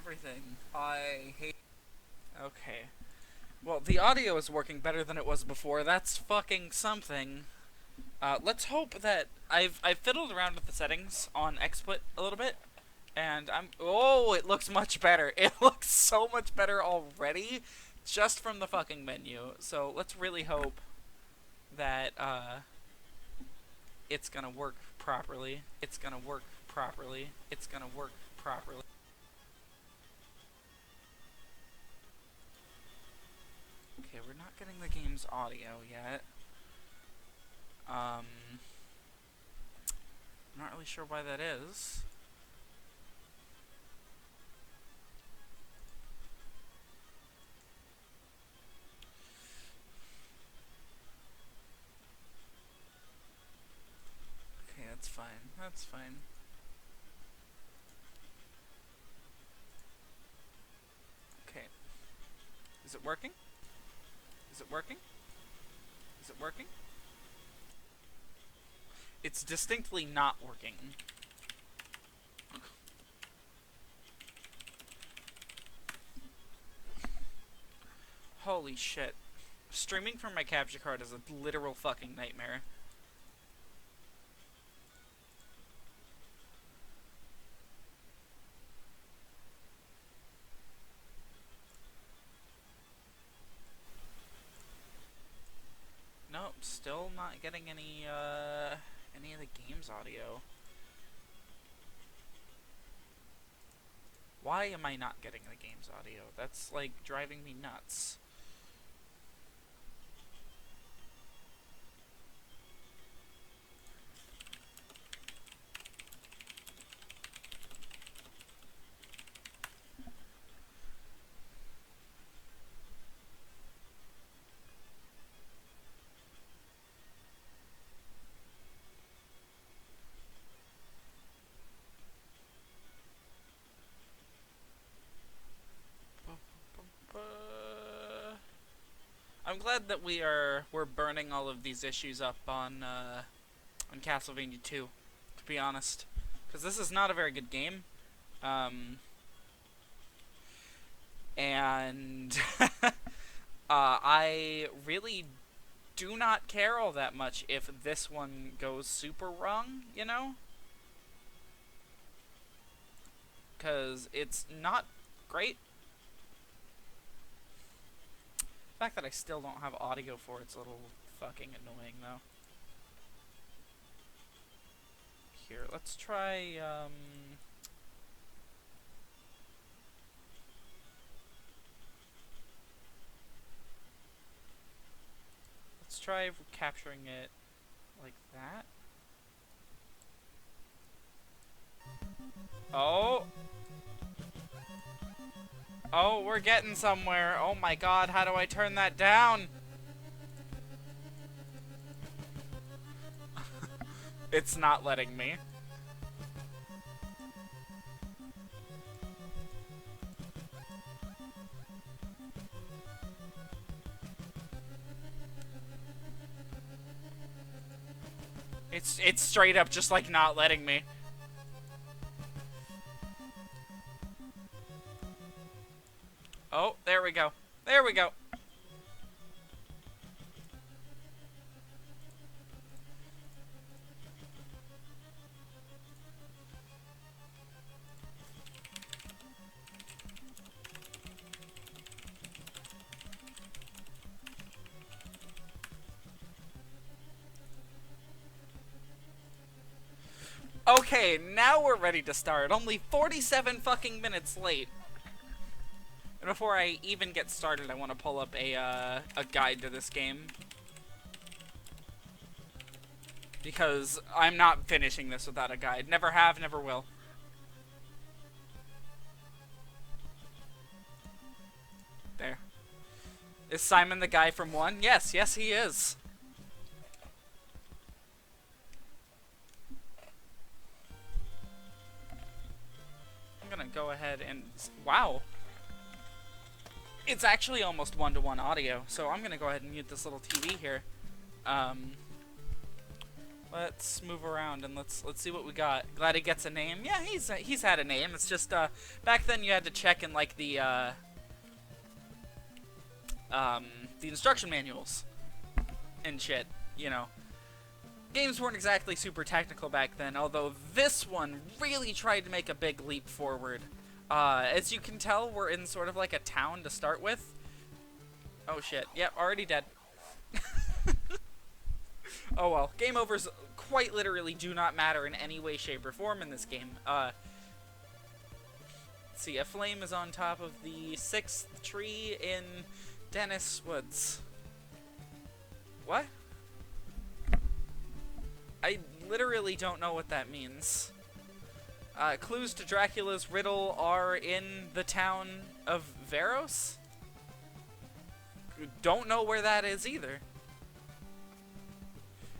everything. I hate... Okay. Well, the audio is working better than it was before. That's fucking something. Let's hope that... I've fiddled around with the settings on XSplit a little bit, and oh, it looks much better. It looks so much better already, just from the fucking menu. So let's really hope that, it's gonna work properly. It's gonna work properly. It's gonna work properly. Okay, we're not getting the game's audio yet. I'm not really sure why that is. Okay, that's fine. That's fine. Okay. Is it working? Is it working? Is it working? It's distinctly not working. Holy shit. Streaming from my capture card is a literal fucking nightmare. Nope, still not getting any of the game's audio. Why am I not getting the game's audio? That's, like, driving me nuts. I'm glad that we're burning all of these issues up on Castlevania II, to be honest, because this is not a very good game, and I really do not care all that much if this one goes super wrong, you know, because it's not great. The fact that I still don't have audio for it's a little fucking annoying, though. Here, let's try, let's try capturing it like that. Oh! Oh, we're getting somewhere. Oh my god, how do I turn that down? It's not letting me. It's straight up just like not letting me. Oh, there we go. There we go. Okay, now we're ready to start. Only 47 fucking minutes late. And before I even get started, I want to pull up a guide to this game. Because I'm not finishing this without a guide. Never have, never will. There. Is Simon the guy from 1? Yes, yes he is. I'm gonna go ahead and... Wow. It's actually almost one-to-one audio, so I'm gonna go ahead and mute this little TV here. Let's move around and let's see what we got. Glad he gets a name. Yeah, he's had a name. It's just back then you had to check in like the instruction manuals and shit, you know. Games weren't exactly super technical back then, although this one really tried to make a big leap forward. As you can tell, we're in sort of like a town to start with. Oh shit, yep, already dead. Oh well, game overs quite literally do not matter in any way, shape, or form in this game. Let's see, a flame is on top of the 6th tree in Dennis Woods. What? I literally don't know what that means. Clues to Dracula's riddle are in the town of Veros? Don't know where that is either.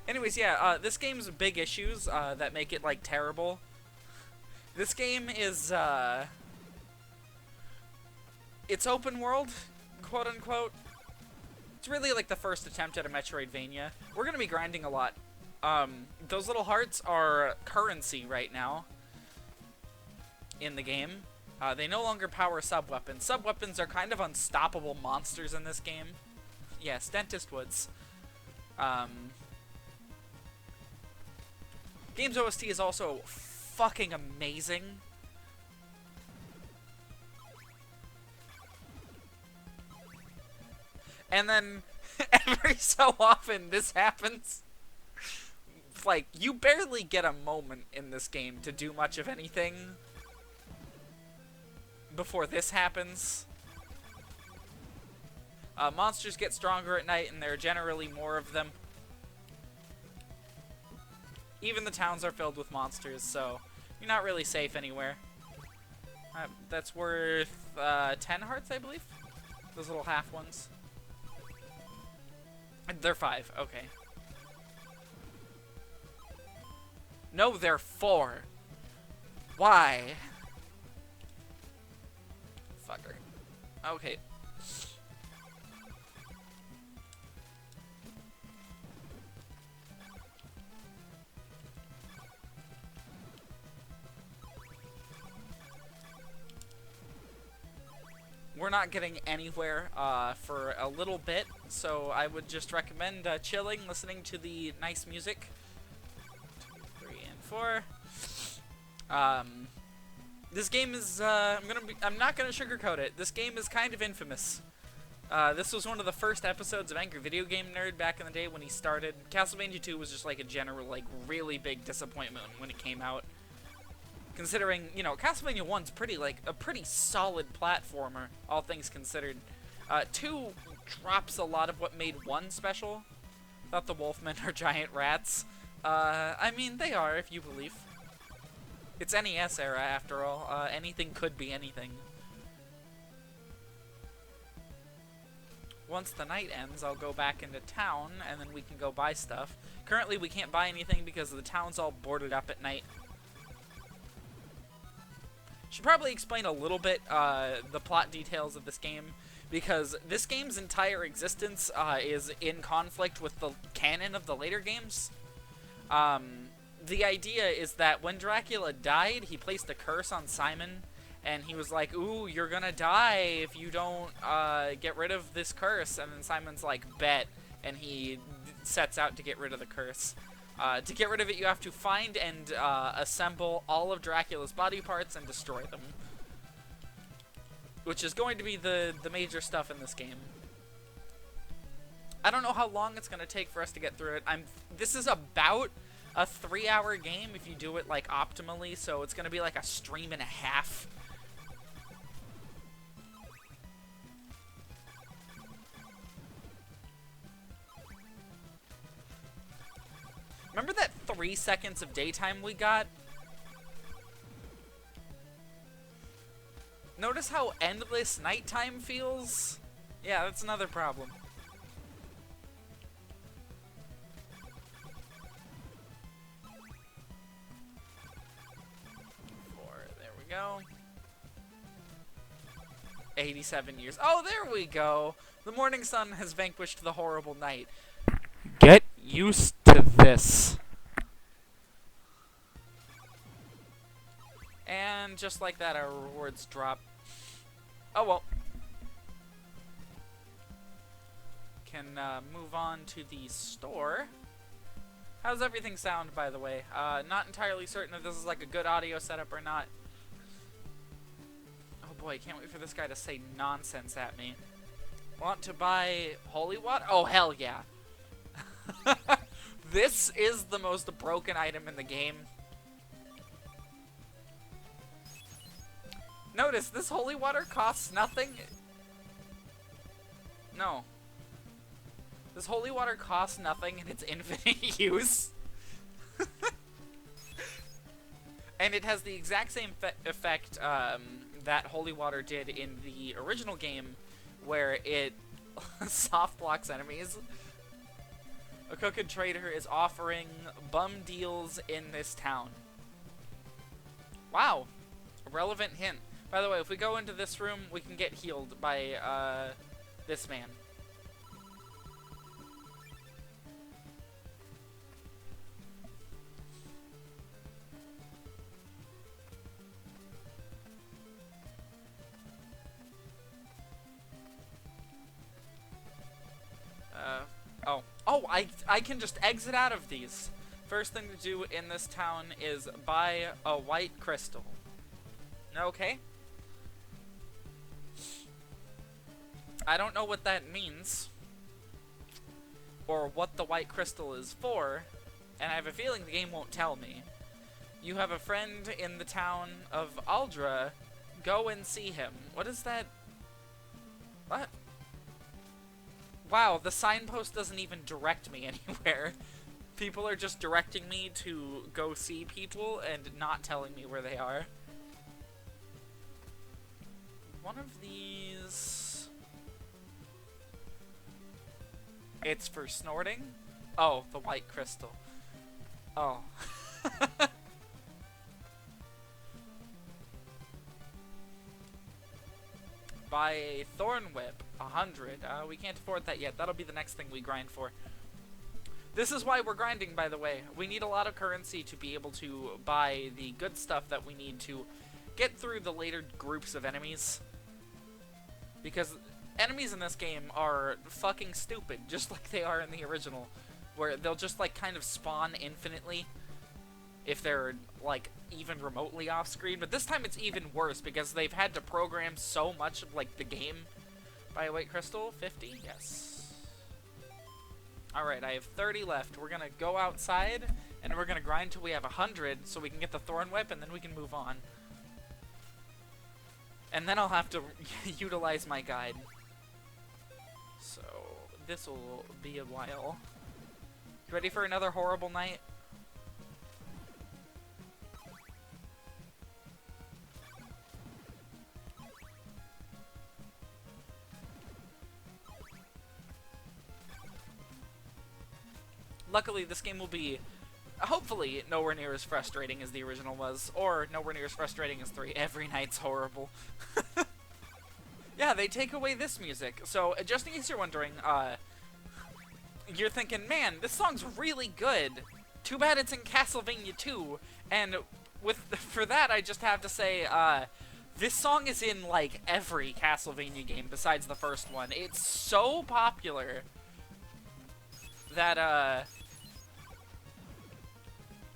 Anyways, yeah, this game's big issues that make it, like, terrible. This game is, it's open world, quote-unquote. It's really, like, the first attempt at a Metroidvania. We're gonna be grinding a lot. Those little hearts are currency right now in the game. They no longer power sub-weapons. Sub-weapons are kind of unstoppable monsters in this game. Yes, Dentist Woods. Game's OST is also fucking amazing. And then, every so often, this happens. Like, you barely get a moment in this game to do much of anything before this happens. Monsters get stronger at night, and there are generally more of them. Even the towns are filled with monsters, so you're not really safe anywhere. That's worth 10 hearts, I believe? Those little half ones. They're 5, okay. No, they're 4. Why? Fucker. Okay. We're not getting anywhere for a little bit, so I would just recommend chilling, listening to the nice music. 2, 3, and 4. This game is I'm not gonna sugarcoat it. This game is kind of infamous. This was one of the first episodes of Angry Video Game Nerd back in the day when he started. Castlevania II was just like a general, like, really big disappointment when it came out. Considering, you know, Castlevania 1's a pretty solid platformer, all things considered. 2 drops a lot of what made 1 special. Thought the Wolfmen are giant rats. I mean, they are, if you believe. It's NES era, after all. Anything could be anything. Once the night ends, I'll go back into town, and then we can go buy stuff. Currently, we can't buy anything because the town's all boarded up at night. Should probably explain a little bit the plot details of this game, because this game's entire existence is in conflict with the canon of the later games. The idea is that when Dracula died, he placed a curse on Simon, and he was like, ooh, you're gonna die if you don't get rid of this curse. And then Simon's like, bet, and he sets out to get rid of the curse. To get rid of it, you have to find and assemble all of Dracula's body parts and destroy them. Which is going to be the major stuff in this game. I don't know how long it's going to take for us to get through it. This is about a 3-hour game if you do it, like, optimally, so it's going to be like a stream and a half. Remember that 3 seconds of daytime we got? Notice how endless nighttime feels? Yeah, that's another problem. 4, there we go. 87 years. Oh, there we go! The morning sun has vanquished the horrible night. Get used to this. And just like that, our rewards drop. Oh well. Can move on to the store. How's everything sound, by the way? Not entirely certain if this is like a good audio setup or not. Oh boy, can't wait for this guy to say nonsense at me. Want to buy holy water? Oh, hell yeah. This is the most broken item in the game. Notice, this holy water costs nothing. No. This holy water costs nothing and it's infinite use. And it has the exact same effect that holy water did in the original game, where it soft blocks enemies. A crooked trader is offering bum deals in this town. Wow. A relevant hint. By the way, if we go into this room, we can get healed by this man. Oh, I can just exit out of these. First thing to do in this town is buy a white crystal. Okay. I don't know what that means, or what the white crystal is for, and I have a feeling the game won't tell me. You have a friend in the town of Aldra. Go and see him. What is that? What? Wow, the signpost doesn't even direct me anywhere. People are just directing me to go see people and not telling me where they are. One of these... It's for snorting? Oh, the white crystal. Oh. Buy a thorn whip, 100. We can't afford that yet. That'll be the next thing we grind for. This is why we're grinding, by the way. We need a lot of currency to be able to buy the good stuff that we need to get through the later groups of enemies. Because enemies in this game are fucking stupid, just like they are in the original, where they'll just like kind of spawn infinitely if they're like even remotely off screen. But this time it's even worse because they've had to program so much of like the game. Buy a white crystal, 50? Yes. Alright, I have 30 left. We're gonna go outside and we're gonna grind till we have 100 so we can get the thorn whip and then we can move on. And then I'll have to utilize my guide. So this will be a while. You ready for another horrible night? Luckily, this game will be, hopefully, nowhere near as frustrating as the original was, or nowhere near as frustrating as 3. Every night's horrible. Yeah, they take away this music. So, just in case you're wondering, you're thinking, man, this song's really good. Too bad it's in Castlevania II. And for that, I just have to say, this song is in, like, every Castlevania game besides the first one. It's so popular that,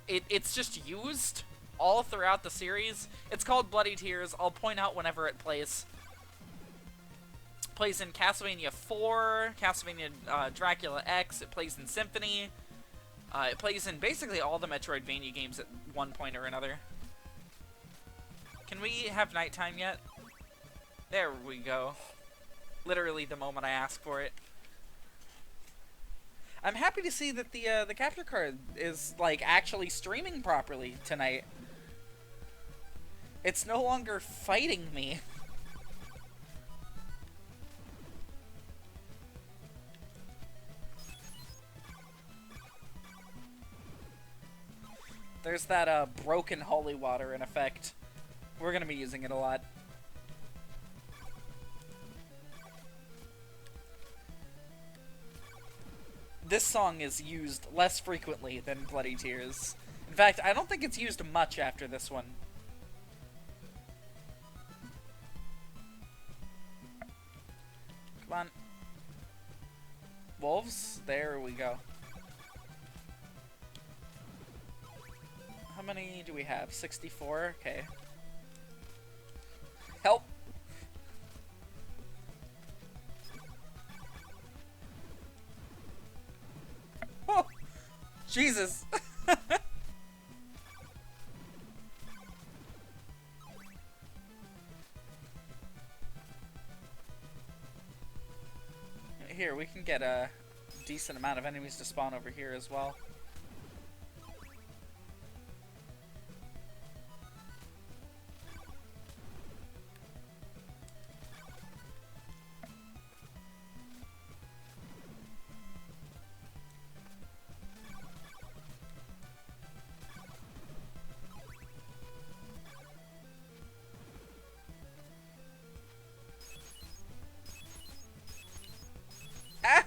it's just used all throughout the series. It's called Bloody Tears. I'll point out whenever it plays. It plays in Castlevania 4, Castlevania Dracula X, it plays in Symphony. It plays in basically all the Metroidvania games at one point or another. Can we have nighttime yet? There we go. Literally the moment I ask for it. I'm happy to see that the capture card is, like, actually streaming properly tonight. It's no longer fighting me. There's that, broken holy water in effect. We're gonna be using it a lot. This song is used less frequently than Bloody Tears. In fact, I don't think it's used much after this one. Come on. Wolves? There we go. How many do we have? 64? Okay. Help! Oh! Jesus! Here, we can get a decent amount of enemies to spawn over here as well. Ah!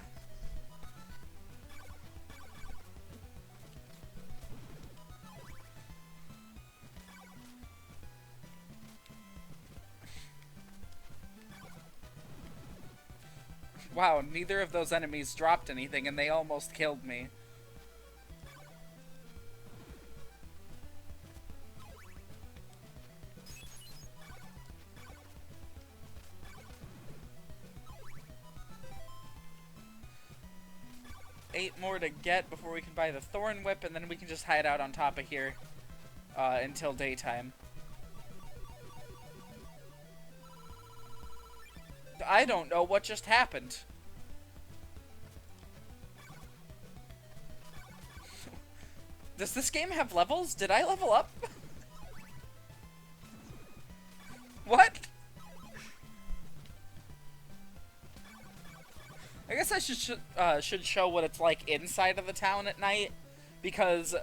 Wow, neither of those enemies dropped anything and they almost killed me. Eight more to get before we can buy the Thorn Whip, and then we can just hide out on top of here until daytime. I don't know what just happened. Does this game have levels? Did I level up? What? I guess I should show what it's like inside of the town at night, because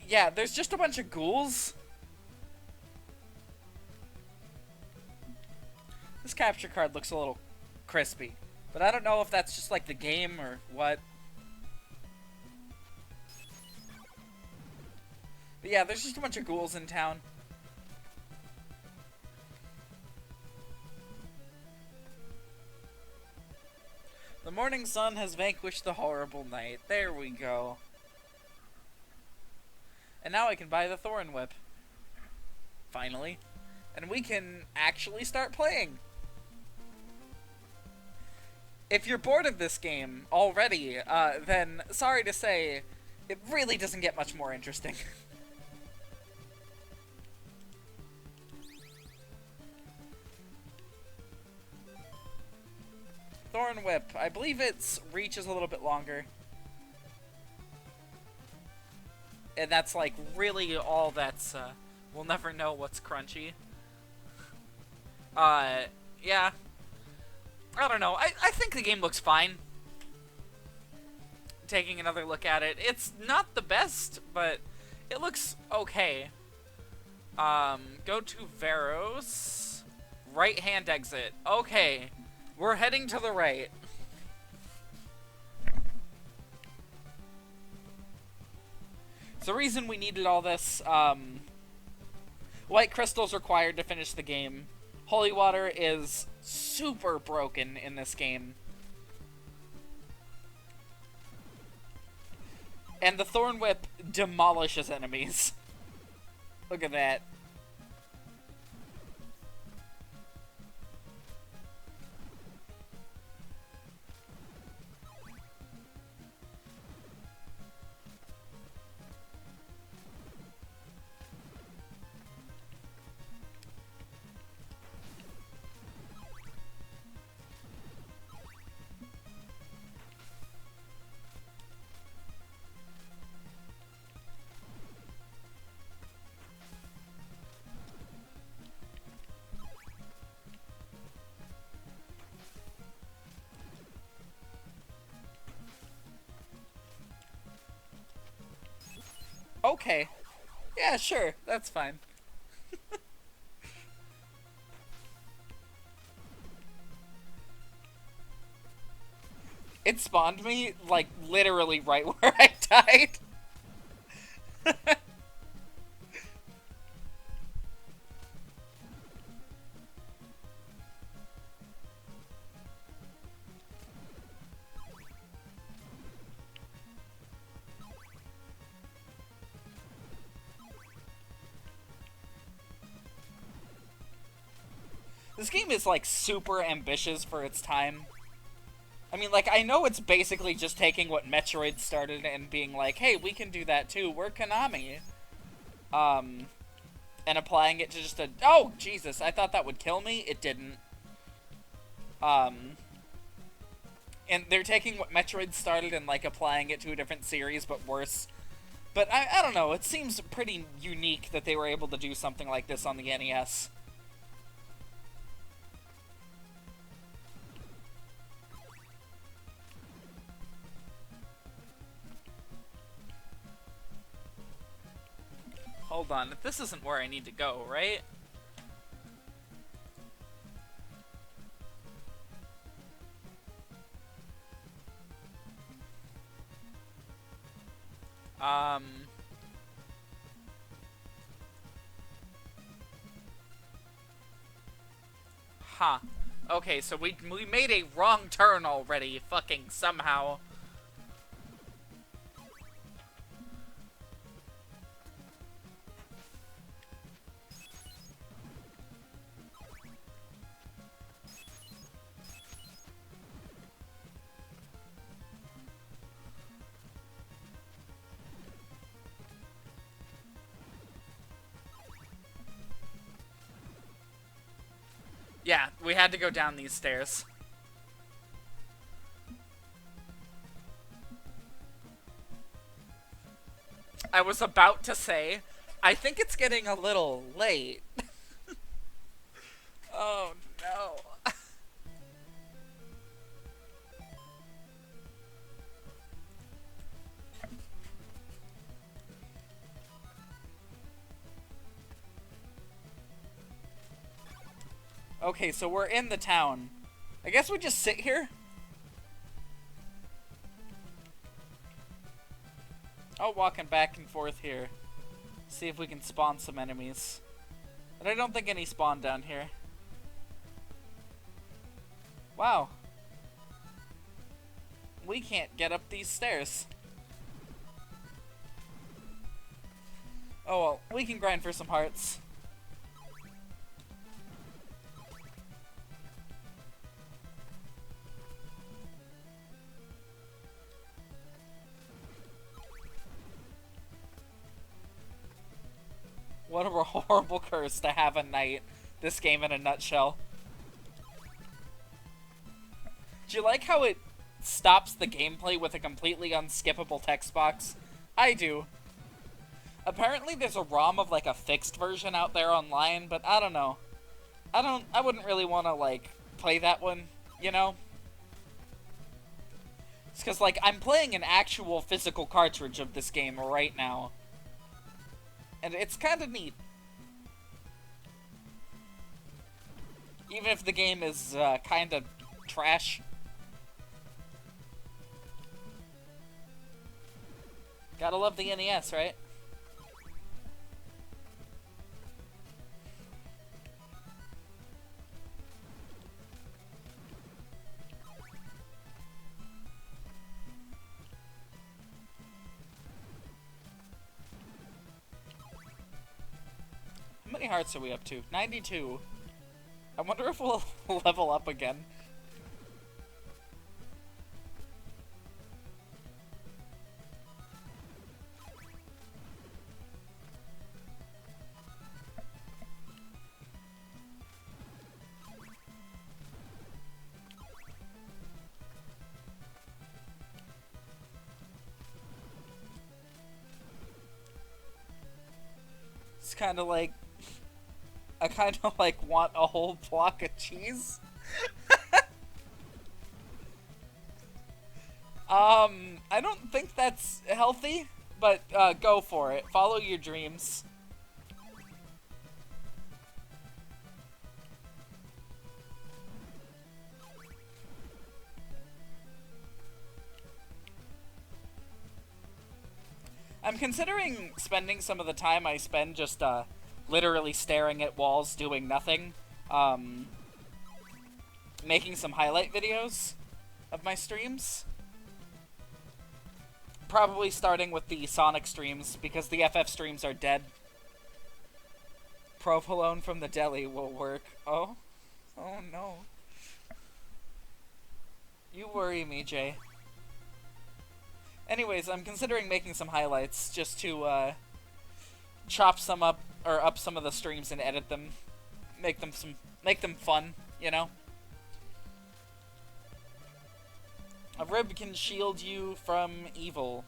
yeah, there's just a bunch of ghouls. This capture card looks a little crispy, but I don't know if that's just like the game or what. But yeah, there's just a bunch of ghouls in town. The morning sun has vanquished the horrible night. There we go. And now I can buy the Thorn Whip. Finally. And we can actually start playing. If you're bored of this game already, then sorry to say, it really doesn't get much more interesting. Thorn Whip. I believe its reach is a little bit longer. And that's like really all that's, we'll never know what's crunchy. Yeah. I don't know. I think the game looks fine. Taking another look at it. It's not the best, but it looks okay. Go to Varos. Right-hand exit. Okay. We're heading to the right. So the reason we needed all this, white crystals required to finish the game. Holy water is super broken in this game. And the Thorn Whip demolishes enemies. Look at that. Okay. Yeah, sure. That's fine. It spawned me, like, literally right where I died. This game is, like, super ambitious for its time. I mean, like, I know it's basically just taking what Metroid started and being like, hey, we can do that too, we're Konami. And applying it to just a... Oh, Jesus, I thought that would kill me. It didn't. And they're taking what Metroid started and, like, applying it to a different series, but worse. But I don't know, it seems pretty unique that they were able to do something like this on the NES. Hold on, this isn't where I need to go, right? Huh. Okay, so we made a wrong turn already, fucking somehow. Yeah, we had to go down these stairs. I was about to say, I think it's getting a little late. Oh, no. Okay, so we're in the town. I guess we just sit here? Oh, walking back and forth here. See if we can spawn some enemies. But I don't think any spawn down here. Wow. We can't get up these stairs. Oh well, we can grind for some hearts. What a horrible curse to have a knight. This game in a nutshell. Do you like how it stops the gameplay with a completely unskippable text box? I do. Apparently there's a ROM of like a fixed version out there online, but I don't know. I wouldn't really want to like play that one, you know? It's because like I'm playing an actual physical cartridge of this game right now. And it's kind of neat. Even if the game is kind of trash. Gotta love the NES, right? How many hearts are we up to? 92. I wonder if we'll level up again. It's kind of like... I kind of like want a whole block of cheese. I don't think that's healthy, but go for it. Follow your dreams. I'm considering spending some of the time I spend just literally staring at walls doing nothing, making some highlight videos of my streams. Probably starting with the Sonic streams, because the FF streams are dead. Provolone from the deli will work. Oh? Oh no. You worry me, Jay. Anyways, I'm considering making some highlights just to chop some up or up some of the streams and edit them, make them fun, you know. A rib can shield you from evil.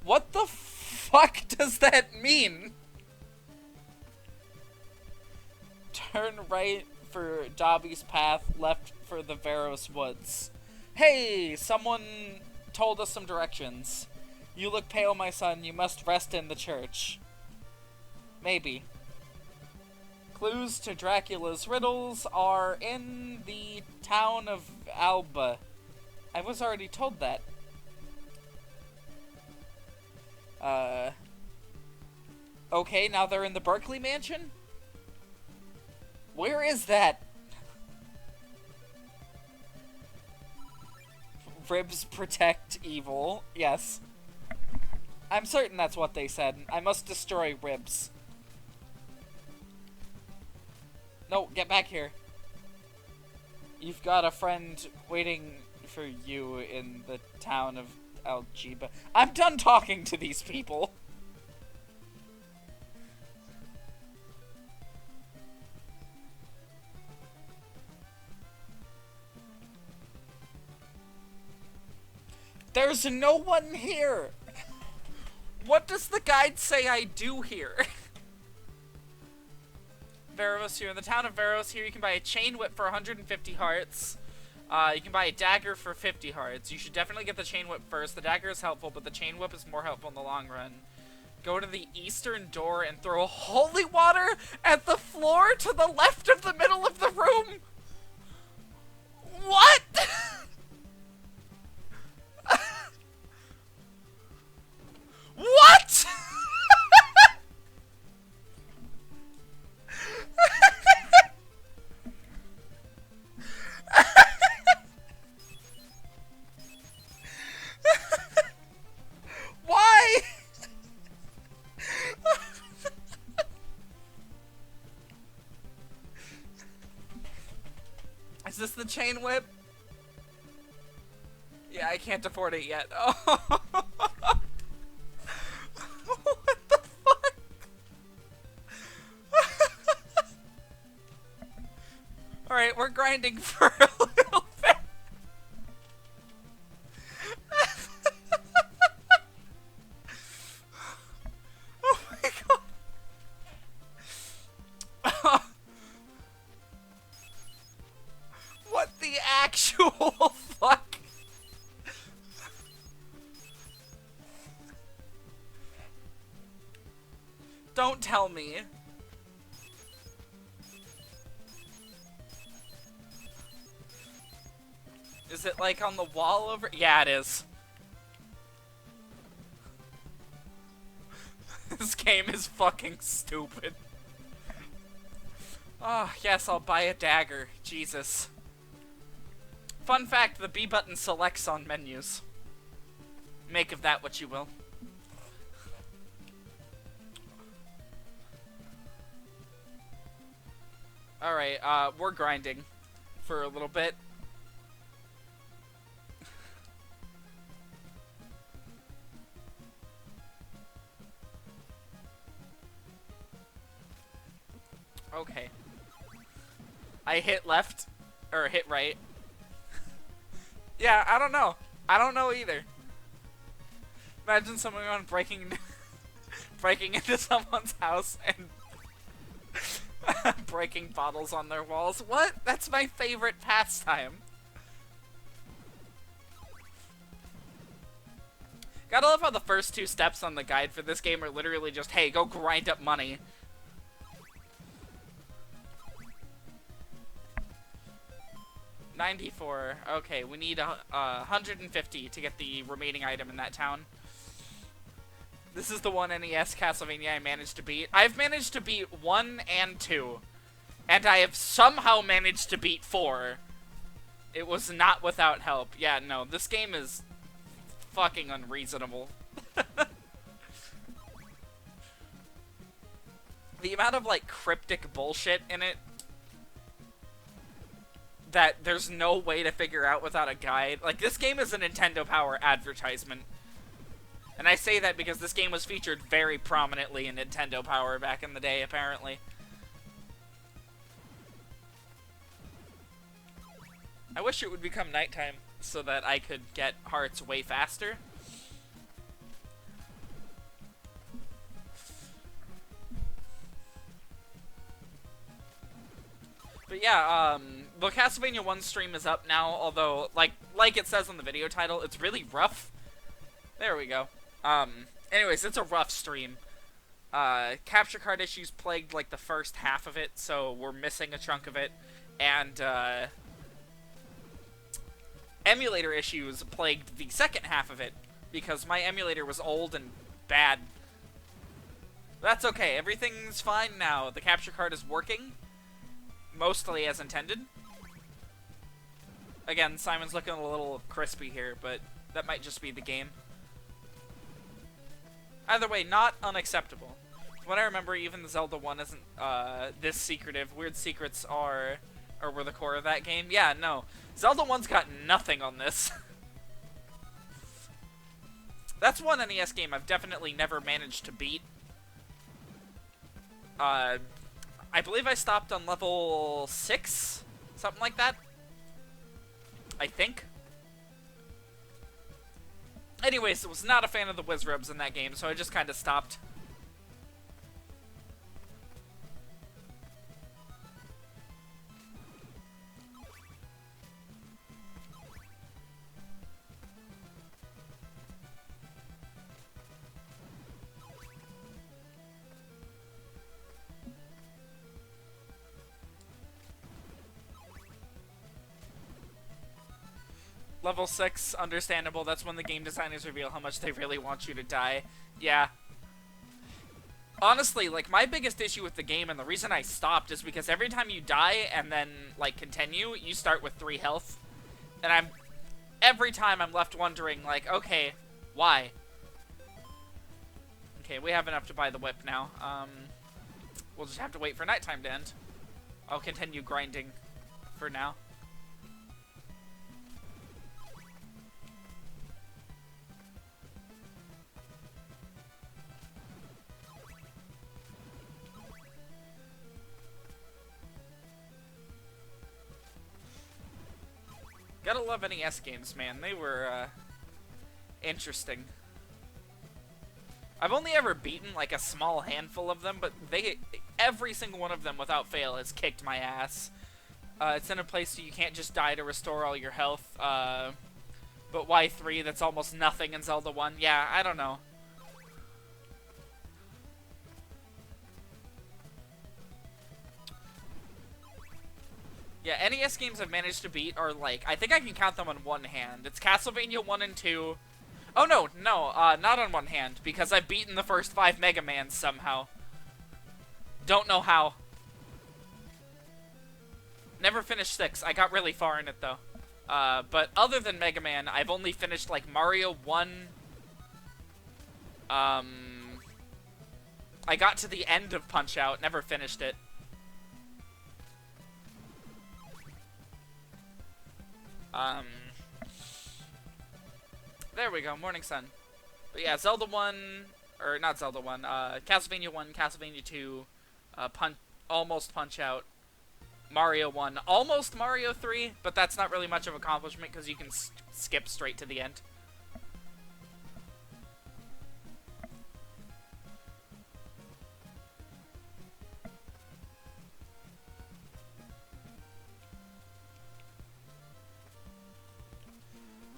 What the fuck does that mean? Turn right for Dobby's path, left for the Varos Woods. Hey, someone told us some directions. You look pale, my son. You must rest in the church. Maybe. Clues to Dracula's riddles are in the town of Alba. I was already told that. Okay, now they're in the Berkeley mansion? Where is that? Ribs protect evil. Yes. I'm certain that's what they said. I must destroy Ribs. No, get back here. You've got a friend waiting for you in the town of Algiba. I'm done talking to these people. There's no one here! What does the guide say I do here? Varos here. In the town of Varos here, you can buy a chain whip for 150 hearts. You can buy a dagger for 50 hearts. You should definitely get the chain whip first. The dagger is helpful, but the chain whip is more helpful in the long run. Go to the eastern door and throw holy water at the floor to the left of the middle of the room! What?! What?! Why?! Is this the chain whip? Yeah, I can't afford it yet. Oh. What the fuck? Alright, we're grinding for a little bit. Oh my god. What the actual fuck? Don't tell me. Is it like on the wall over? Yeah, it is. This game is fucking stupid. Oh, yes, I'll buy a dagger. Jesus. Fun fact, the B button selects on menus. Make of that what you will. Alright, we're grinding for a little bit. Okay. I hit left, or hit right. Yeah, I don't know. I don't know either. Imagine someone going breaking into someone's house and breaking bottles on their walls. What? That's my favorite pastime. Gotta love how the first two steps on the guide for this game are literally just, hey, go grind up money. $94. Okay, we need 150 to get the remaining item in that town. This is the one NES Castlevania I managed to beat. I've managed to beat 1 and 2. And I have somehow managed to beat 4. It was not without help. Yeah, no, this game is fucking unreasonable. The amount of, like, cryptic bullshit in it that there's no way to figure out without a guide. Like, this game is a Nintendo Power advertisement. And I say that because this game was featured very prominently in Nintendo Power back in the day, apparently. I wish it would become nighttime so that I could get hearts way faster. But yeah, the Castlevania 1 stream is up now, although, like it says on the video title, it's really rough. There we go. Anyways, it's a rough stream. Capture card issues plagued, like, the first half of it, so we're missing a chunk of it. And, emulator issues plagued the second half of it, because my emulator was old and bad. That's okay, everything's fine now. The capture card is working. Mostly as intended. Again, Simon's looking a little crispy here, but that might just be the game. Either way, not unacceptable. From what I remember, even the Zelda 1 isn't this secretive. Weird secrets were the core of that game. Yeah, no. Zelda 1's got nothing on this. That's one NES game I've definitely never managed to beat. I believe I stopped on level 6? Something like that? I think. Anyways, I was not a fan of the Wizrubs in that game, so I just kind of stopped. Level 6, understandable. That's when the game designers reveal how much they really want you to die. Yeah. Honestly, like, my biggest issue with the game, and the reason I stopped, is because every time you die and then, like, continue, you start with 3 health. And every time I'm left wondering, like, okay, why? Okay, we have enough to buy the whip now. We'll just have to wait for nighttime to end. I'll continue grinding for now. Gotta love NES games, man. They were, interesting. I've only ever beaten, like, a small handful of them, but every single one of them, without fail, has kicked my ass. It's in a place so you can't just die to restore all your health, but Y3, that's almost nothing in Zelda 1. Yeah, I don't know. Yeah, NES games I've managed to beat are, like, I think I can count them on one hand. It's Castlevania 1 and 2. Oh, no, not on one hand, because I've beaten the first 5 Mega Mans somehow. Don't know how. Never finished 6. I got really far in it, though. But other than Mega Man, I've only finished, like, Mario 1. I got to the end of Punch-Out, never finished it. There we go, Morning Sun. But yeah, Zelda 1, or not Zelda 1, Castlevania 1, Castlevania 2, almost Punch-Out, Mario 1, almost Mario 3, but that's not really much of an accomplishment because you can skip straight to the end.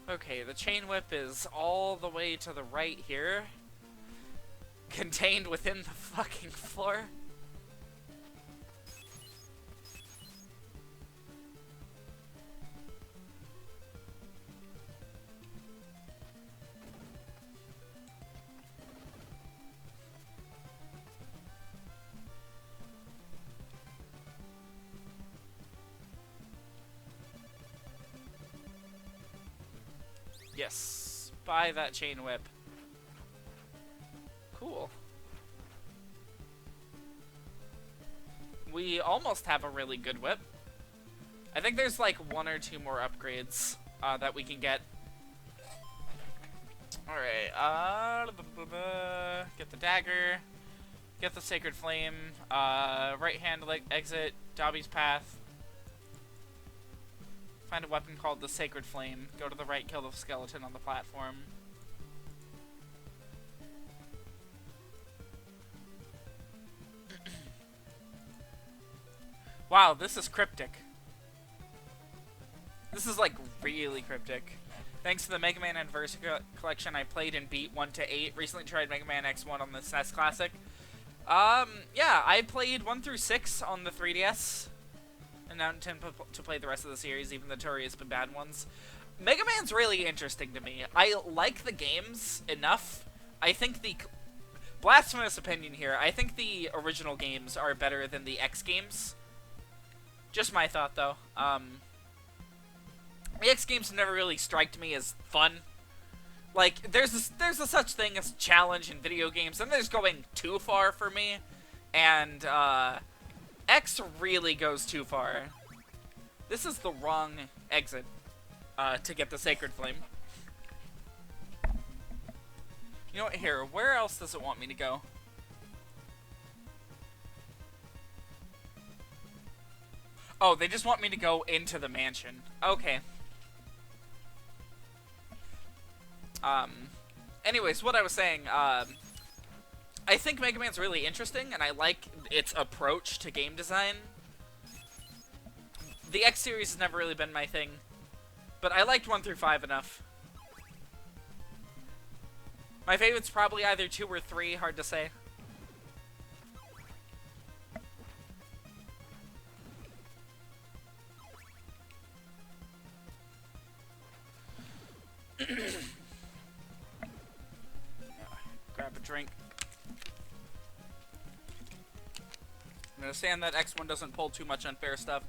Okay, the chain whip is all the way to the right here. Contained within the fucking floor. Yes, buy that chain whip. Cool. we almost have a really good whip. I think there's like 1 or 2 more upgrades that we can get. Alright, get the dagger, get the sacred flame, right hand exit, Dobby's path. Find a weapon called the sacred flame, go to the right, kill the skeleton on the platform. Wow, this is cryptic. This is like really cryptic. Thanks to the Mega Man Anniversary Collection, I played and beat 1 to 8. Recently tried Mega Man X1 on the SNES Classic. Yeah, I played 1 through 6 on the 3DS. And now intend to play the rest of the series, even the notorious but bad ones. Mega Man's really interesting to me. I like the games enough. I think the... Blasphemous opinion here. I think the original games are better than the X games. Just my thought, though. The X games never really striked me as fun. Like, there's a such thing as challenge in video games, and there's going too far for me. And, X really goes too far. This is the wrong exit, to get the Sacred Flame. You know what, here, where else does it want me to go? Oh, they just want me to go into the mansion. Okay. Anyways, what I was saying, I think Mega Man's really interesting, and I like its approach to game design. The X series has never really been my thing, but I liked 1 through 5 enough. My favorite's probably either 2 or 3, hard to say. Grab a drink. I understand that X1 doesn't pull too much unfair stuff.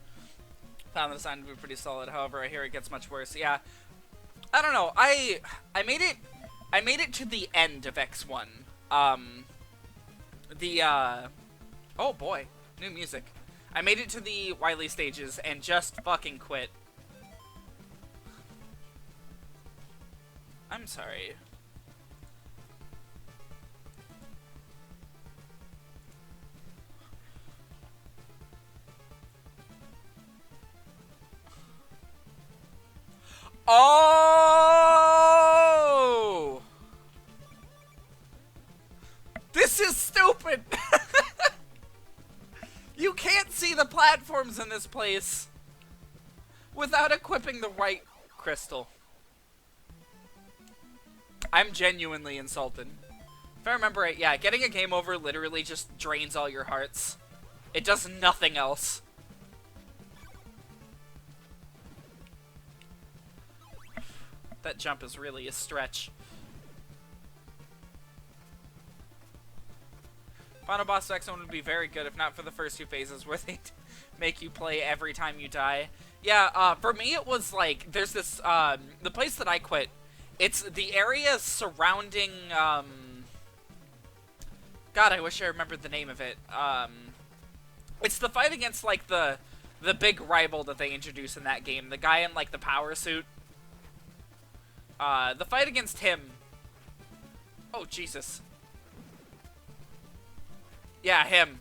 Found the design to be pretty solid. However, I hear it gets much worse. Yeah, I don't know. I made it to the end of X1. Oh boy, new music. I made it to the Wily stages and just fucking quit. I'm sorry. Oh! This is stupid! You can't see the platforms in this place without equipping the right crystal. I'm genuinely insulted. If I remember right, yeah, getting a game over literally just drains all your hearts. It does nothing else. That jump is really a stretch. Final boss of X1 would be very good if not for the first 2 phases where they make you play every time you die. Yeah, for me it was like, there's this, the place that I quit, it's the area surrounding, God, I wish I remembered the name of it. It's the fight against, like, the big rival that they introduce in that game. The guy in, like, the power suit. The fight against him. Oh, Jesus. Yeah, him.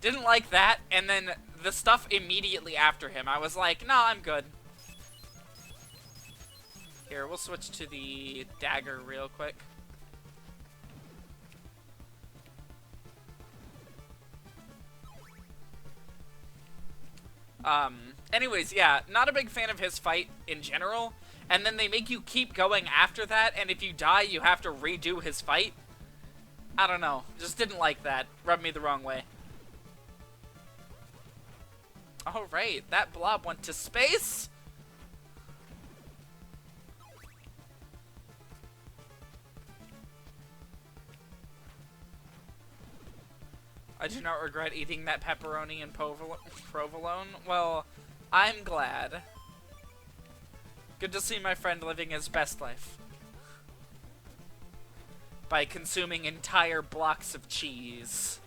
Didn't like that, and then the stuff immediately after him. I was like, nah, I'm good. Here, we'll switch to the dagger real quick. Anyways, yeah, not a big fan of his fight in general. And then they make you keep going after that, and if you die, you have to redo his fight. I don't know. Just didn't like that. Rubbed me the wrong way. Alright, that blob went to space? I do not regret eating that pepperoni and provolone. Well, I'm glad. Good to see my friend living his best life. By consuming entire blocks of cheese.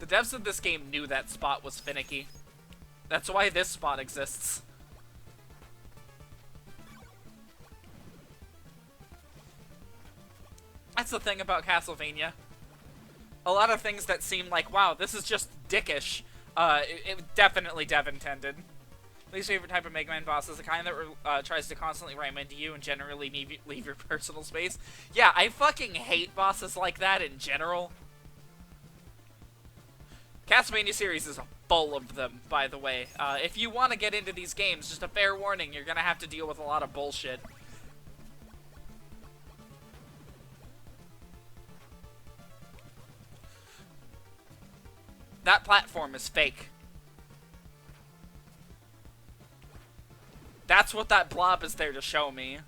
The devs of this game knew that spot was finicky. That's why this spot exists. That's the thing about Castlevania. A lot of things that seem like, wow, this is just dickish, it definitely dev intended. Least favorite type of Mega Man boss is the kind that tries to constantly ram into you and generally leave your personal space. Yeah, I fucking hate bosses like that in general. Castlevania series is full of them, by the way. If you want to get into these games, just a fair warning, you're gonna have to deal with a lot of bullshit. That platform is fake. That's what that blob is there to show me.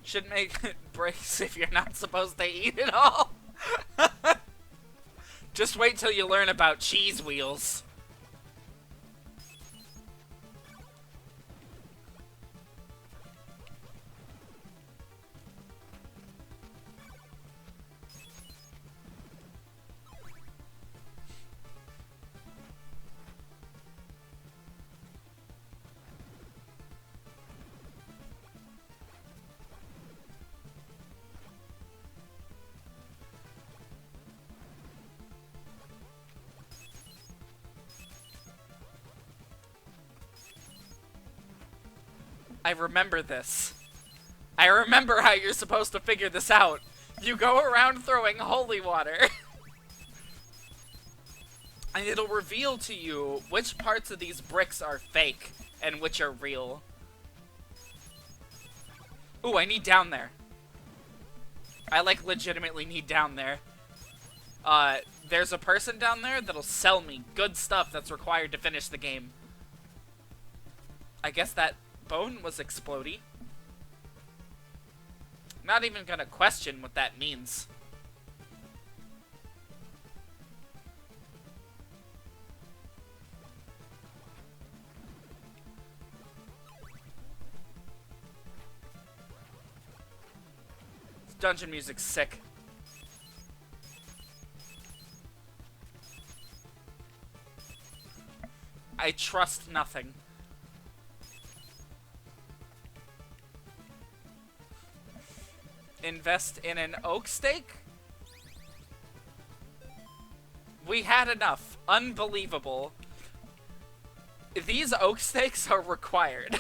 Should make breaks if you're not supposed to eat it all. Just wait till you learn about cheese wheels. I remember this. I remember how you're supposed to figure this out. You go around throwing holy water. And it'll reveal to you which parts of these bricks are fake and which are real. Ooh, I need down there. I, like, legitimately need down there. There's a person down there that'll sell me good stuff that's required to finish the game. I guess that bone was explodey. Not even gonna question what that means. This dungeon music's sick. I trust nothing. Invest in an oak stake? We had enough. Unbelievable. These oak stakes are required.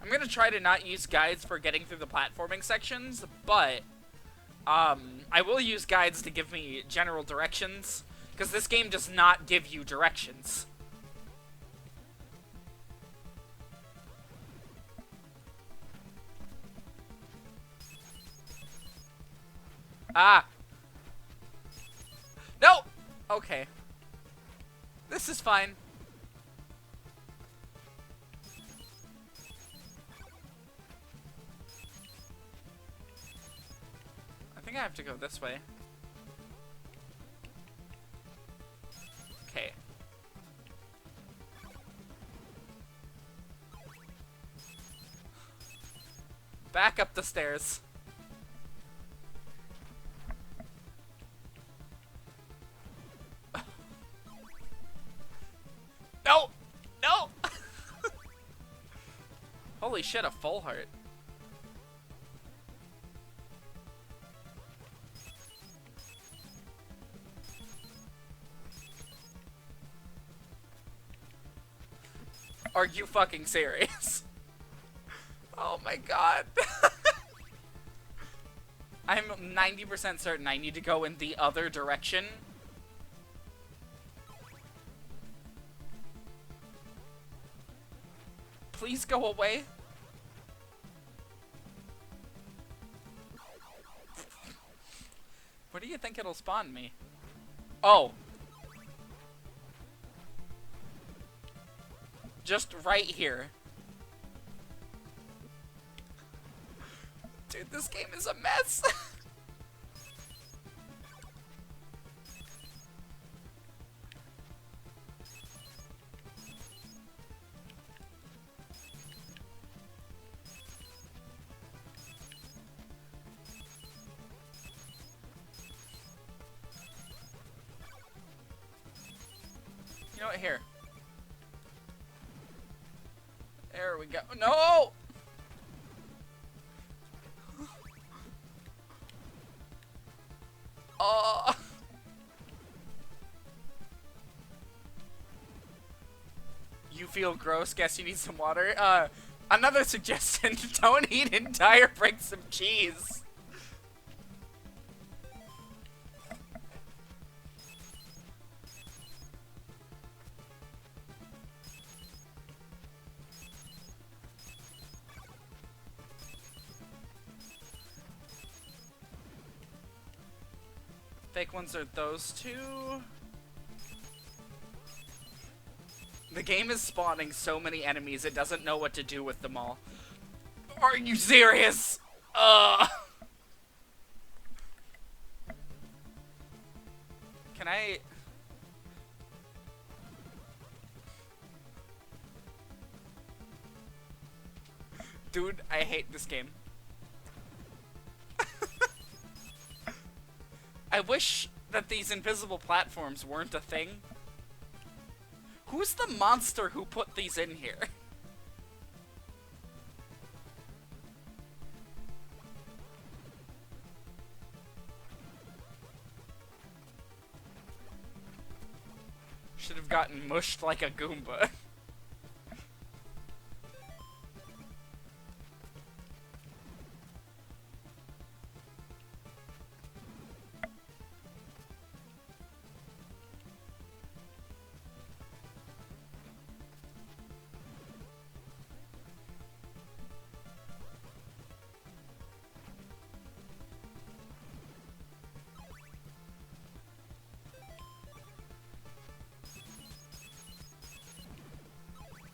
I'm gonna try to not use guides for getting through the platforming sections, but I will use guides to give me general directions. Because this game does not give you directions. Ah! No! Okay. This is fine. I think I have to go this way. Okay. Back up the stairs. No! No! Holy shit, a full heart. Are you fucking serious? Oh my god. I'm 90% certain I need to go in the other direction. Please go away. Where do you think it'll spawn me? Oh. Just right here. Dude, this game is a mess. know what? Here. There we go. No! Oh! You feel gross? Guess you need some water? Another suggestion. Don't eat entire bricks of cheese. Fake ones are those two. The game is spawning so many enemies, it doesn't know what to do with them all. Are you serious? Can I... Dude, I hate this game. I wish that these invisible platforms weren't a thing. Who's the monster who put these in here? Should have gotten mushed like a Goomba.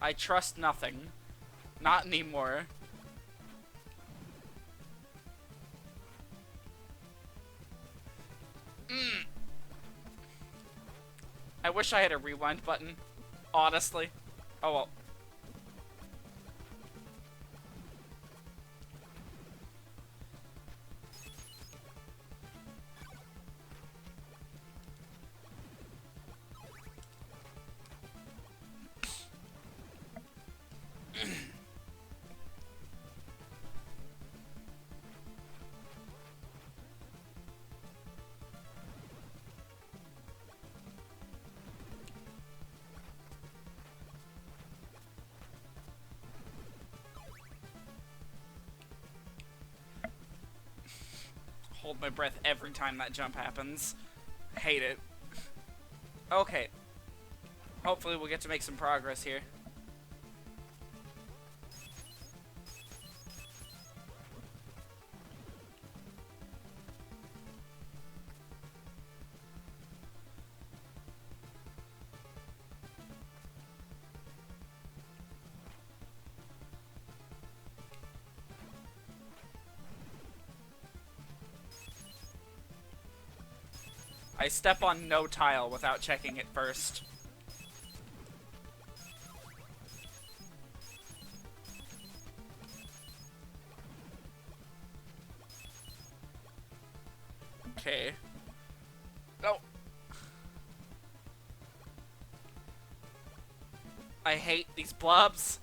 I trust nothing. Not anymore. I wish I had a rewind button. Honestly. Oh well. Hold my breath every time that jump happens. Hate it. Okay. Hopefully we'll get to make some progress here. I step on no tile without checking it first. Okay. No. I hate these blobs.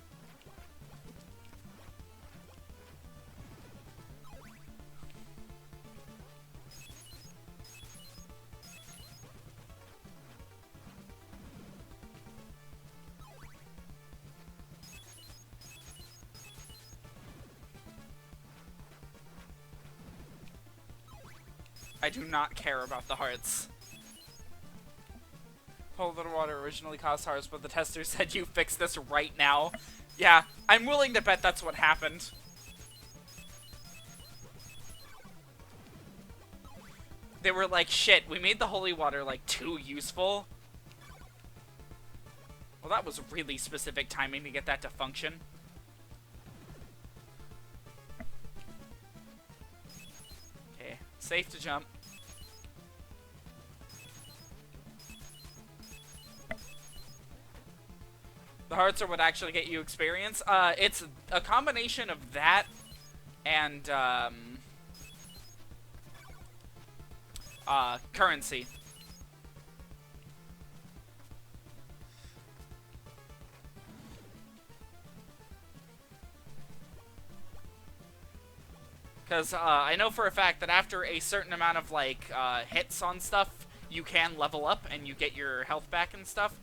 I do not care about the hearts. Cold little water originally caused hearts, but the tester said you fix this right now. Yeah, I'm willing to bet that's what happened. They were like, shit, we made the holy water, like, too useful. Well, that was really specific timing to get that to function. Okay, safe to jump. The hearts are what actually get you experience. It's a combination of that and, currency. Because I know for a fact that after a certain amount of, like, hits on stuff, you can level up and you get your health back and stuff.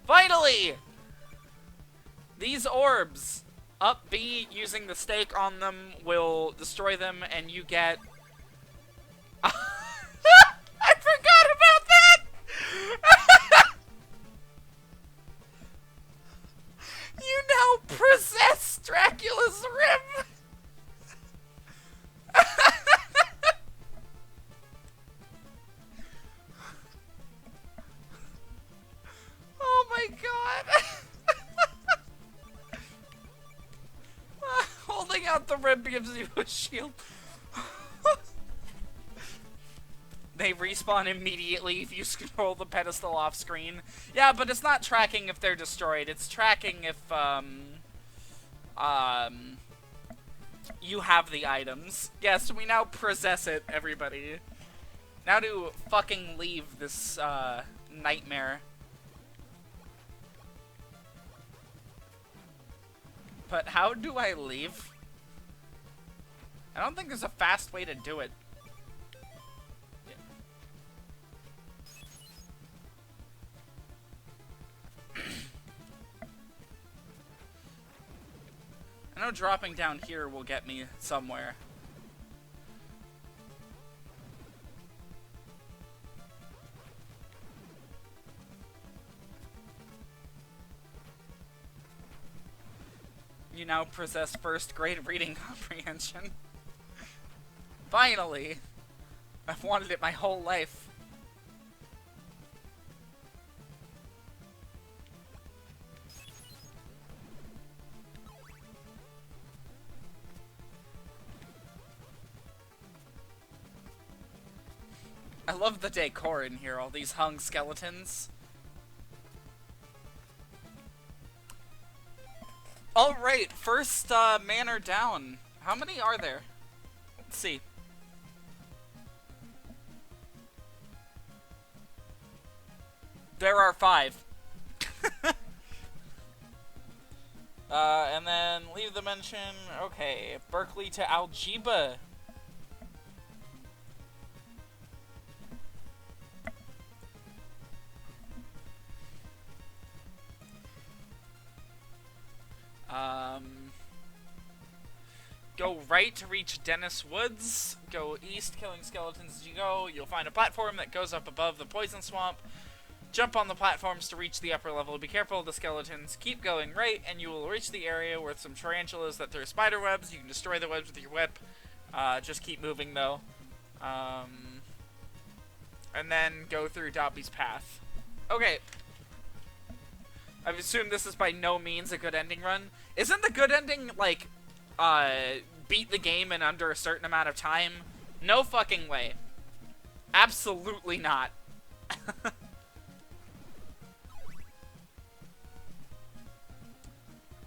Finally! These orbs, up B, using the stake on them will destroy them, and you get... I forgot about that! You now possess Dracula's Rim! Oh my god! Holding out the rim gives you a shield. They respawn immediately if you scroll the pedestal off screen. Yeah, but it's not tracking if they're destroyed. It's tracking if, you have the items. Yes, we now possess it, everybody. Now to fucking leave this, nightmare. But how do I leave? I don't think there's a fast way to do it. I know dropping down here will get me somewhere. You now possess first grade reading comprehension. Finally! I've wanted it my whole life. I love the decor in here, all these hung skeletons. Alright, first manor down. How many are there? Let's see. There are 5. And then leave the mention. Okay, Berkeley to Algeba. Go right to reach Dennis Woods. Go east, killing skeletons as you go. You'll find a platform that goes up above the poison swamp. Jump on the platforms to reach the upper level. Be careful of the skeletons. Keep going right, and you will reach the area with some tarantulas that throw spider webs. You can destroy the webs with your whip. Just keep moving, though. And then go through Dobby's path. Okay. I've assumed this is by no means a good ending run. Isn't the good ending, like, beat the game in under a certain amount of time? No fucking way. Absolutely not.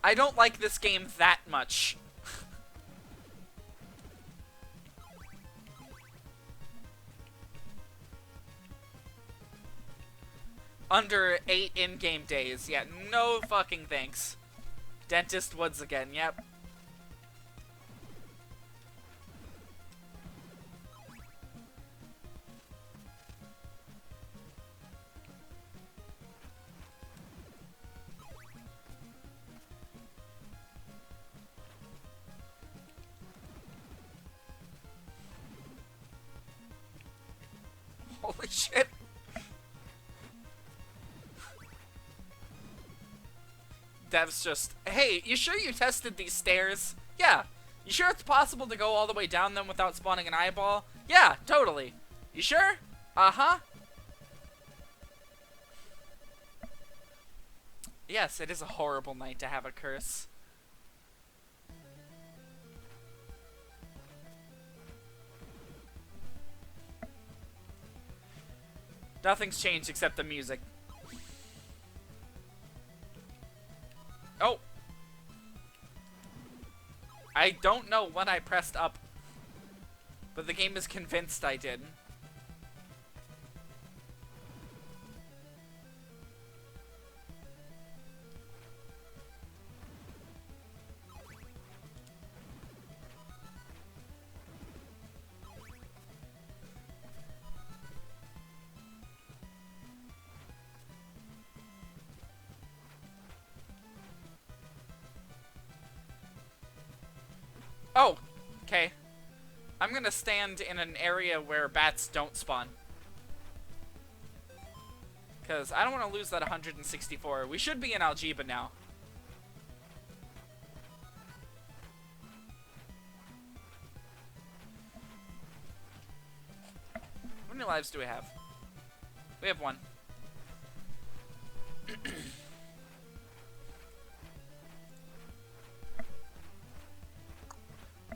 I don't like this game that much. Under 8 in-game days. Yeah, no fucking thanks. Dentist Woods again, yep. Holy shit. Dev's just, hey, you sure you tested these stairs? Yeah. You sure it's possible to go all the way down them without spawning an eyeball? Yeah, totally. You sure? Uh-huh. Yes, it is a horrible night to have a curse. Nothing's changed except the music. Oh! I don't know what I pressed up, but the game is convinced I did. Oh, okay. I'm gonna stand in an area where bats don't spawn. Because I don't want to lose that 164. We should be in Algeba now. How many lives do we have? We have one.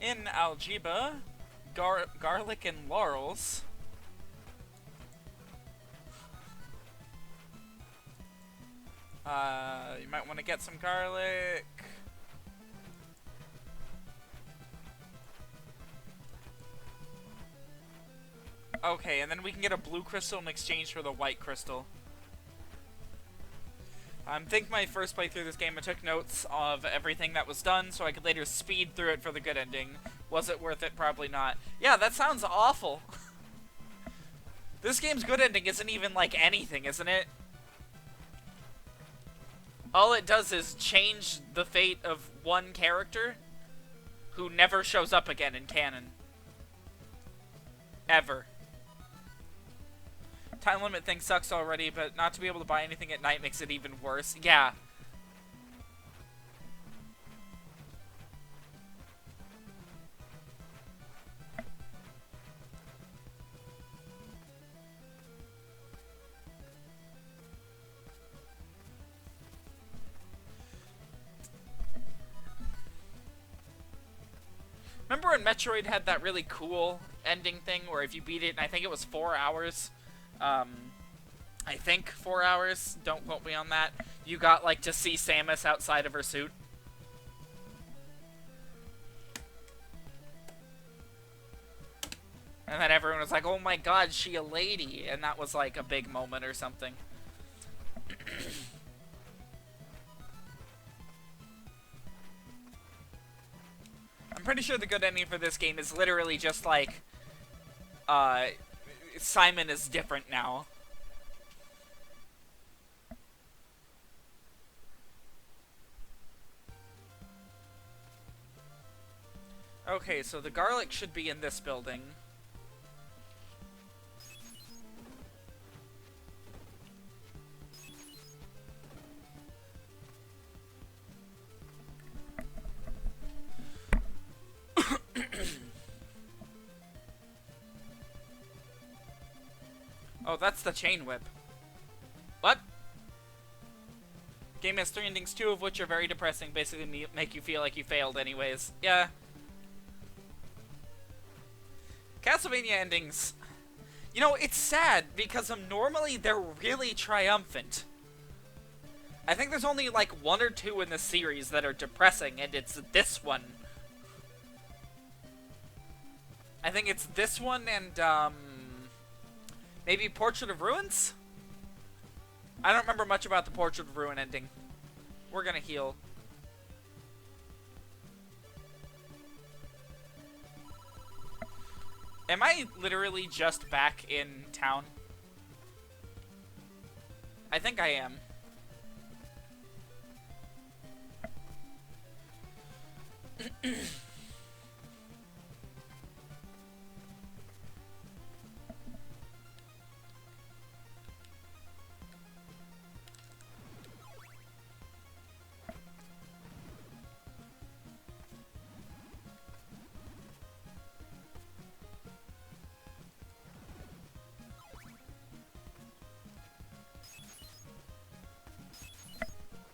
In Algeba, garlic and laurels. You might want to get some garlic. Okay, and then we can get a blue crystal in exchange for the white crystal. I think my first playthrough of this game, I took notes of everything that was done so I could later speed through it for the good ending. Was it worth it? Probably not. Yeah, that sounds awful. This game's good ending isn't even like anything, isn't it? All it does is change the fate of one character who never shows up again in canon. Ever. Time limit thing sucks already, but not to be able to buy anything at night makes it even worse. Yeah. Remember when Metroid had that really cool ending thing where if you beat it, and I think it was 4 hours, I think 4 hours, don't quote me on that, you got, like, to see Samus outside of her suit? And then everyone was like, oh my god, she a lady, and that was, like, a big moment or something. I'm pretty sure the good ending for this game is literally just, like, Simon is different now. Okay, so the garlic should be in this building. Oh, that's the chain whip. What? Game has 3 endings, 2 of which are very depressing, basically make you feel like you failed anyways. Yeah. Castlevania endings, you know, it's sad because normally they're really triumphant. I think there's only like 1 or 2 in the series that are depressing, and it's this one. I think it's this one and, maybe Portrait of Ruins? I don't remember much about the Portrait of Ruin ending. We're gonna heal. Am I literally just back in town? I think I am.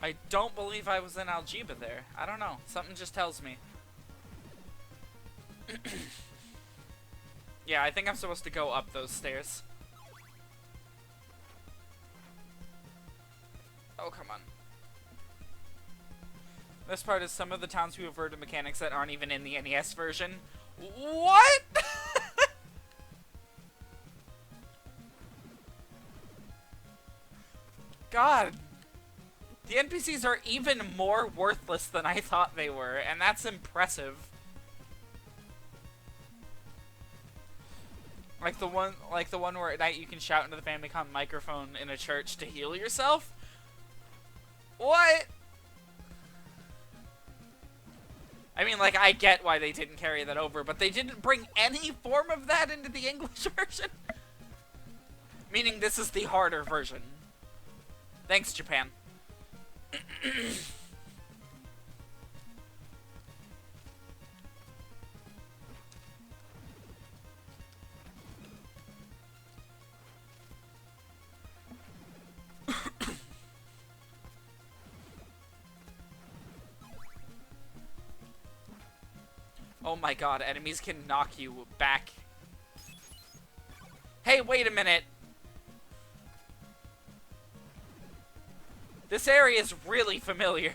I don't believe I was in Algeba there. I don't know. Something just tells me. Yeah, I think I'm supposed to go up those stairs. Oh, come on. This part is some of the towns who have heard of mechanics that aren't even in the NES version. What? God. The NPCs are even more worthless than I thought they were, and that's impressive. Like the one where at night you can shout into the Famicom microphone in a church to heal yourself? What? I mean, like, I get why they didn't carry that over, but they didn't bring any form of that into the English version? Meaning this is the harder version. Thanks, Japan. Oh my god, enemies can knock you back. Hey, wait a minute. This area is really familiar.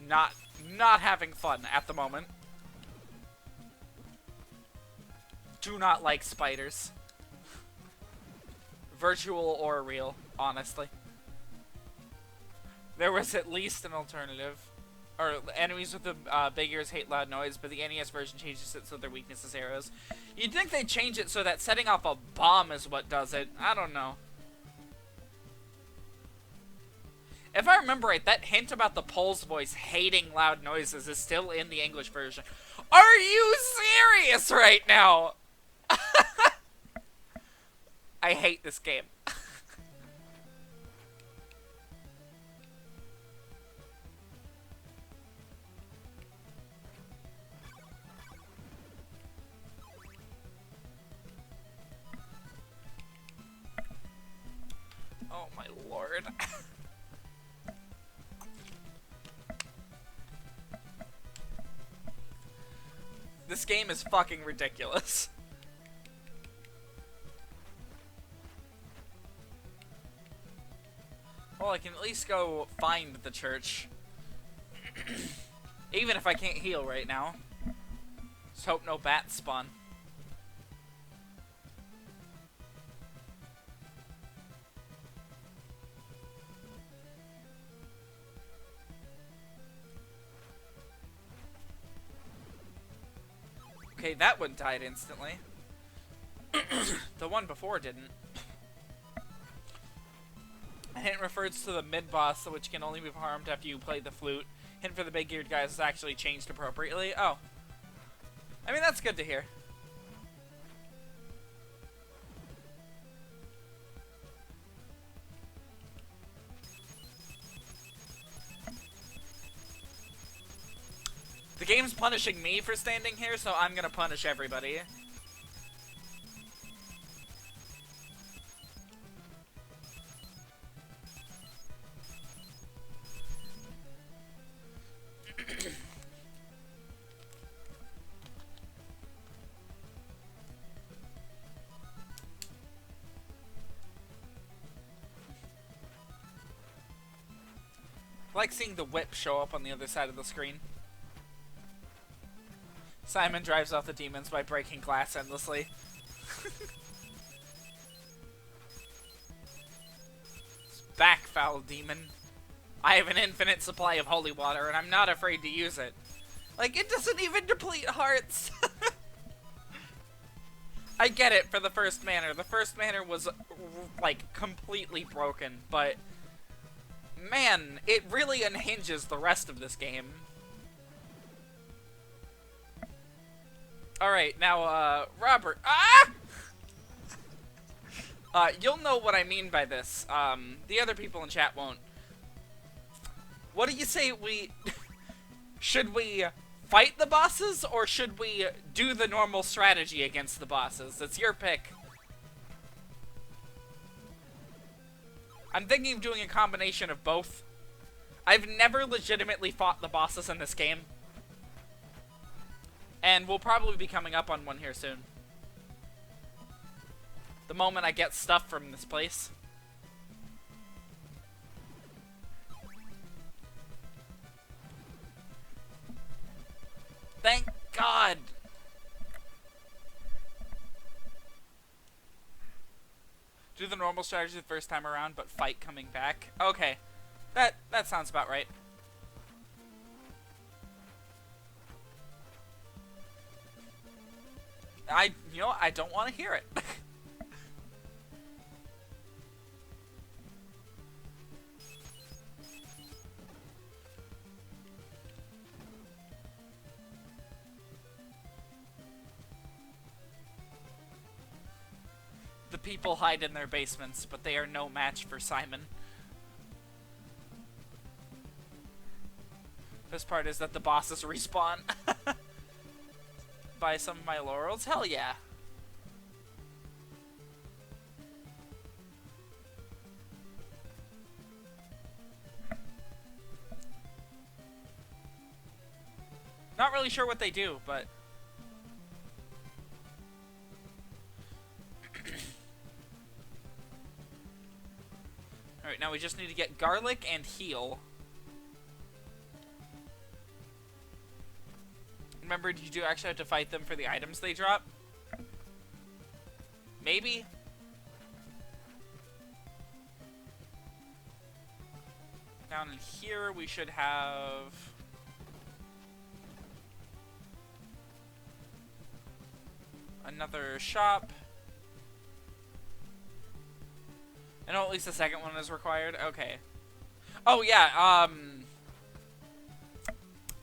Not having fun at the moment. Do not like spiders. Virtual or real, honestly. There was at least an alternative. Or enemies with the big ears hate loud noise, but the NES version changes it so their weakness is arrows. You'd think they'd change it so that setting off a bomb is what does it. I don't know. If I remember right, that hint about the Pole's voice hating loud noises is still in the English version. Are you serious right now? I hate this game. Oh my lord. This game is fucking ridiculous. Well, I can at least go find the church. Even if I can't heal right now. Just hope no bats spawn. Okay, that one died instantly. The one before didn't. Hint refers to the mid-boss, which can only be harmed after you play the flute. Hint for the big-eared guys is actually changed appropriately. Oh. I mean, that's good to hear. The game's punishing me for standing here, so I'm gonna punish everybody. I like seeing the whip show up on the other side of the screen. Simon drives off the demons by breaking glass endlessly. Back, foul demon. I have an infinite supply of holy water, and I'm not afraid to use it. Like, it doesn't even deplete hearts! I get it for the first manor. The first manor was, like, completely broken, but... man, it really unhinges the rest of this game. Alright, now, Robert. Ah! You'll know what I mean by this. The other people in chat won't. What do you say we... should we fight the bosses, or should we do the normal strategy against the bosses? It's your pick. I'm thinking of doing a combination of both. I've never legitimately fought the bosses in this game. And we'll probably be coming up on one here soon. The moment I get stuff from this place. Thank God! Do the normal strategy the first time around, but fight coming back. Okay. That sounds about right. You know, I don't want to hear it. The people hide in their basements, but they are no match for Simon. Best part is that the bosses respawn. Buy some of my laurels? Hell yeah. Not really sure what they do, but... Alright, now we just need to get garlic and heal. Remember, you do actually have to fight them for the items they drop? Maybe? Down in here, we should have... another shop. I know at least the second one is required. Okay. Oh, yeah,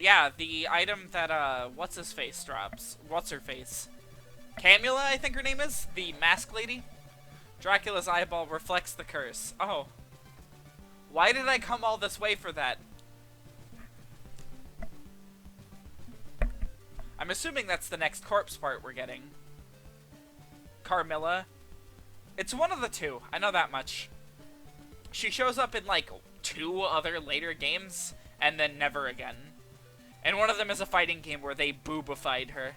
yeah, the item that, what's-his-face drops. What's-her-face? Camula, I think her name is? The mask lady? Dracula's eyeball reflects the curse. Oh. Why did I come all this way for that? I'm assuming that's the next corpse part we're getting. Carmilla. It's one of the two. I know that much. She shows up in, like, 2 other later games, and then never again. And one of them is a fighting game where they boobified her.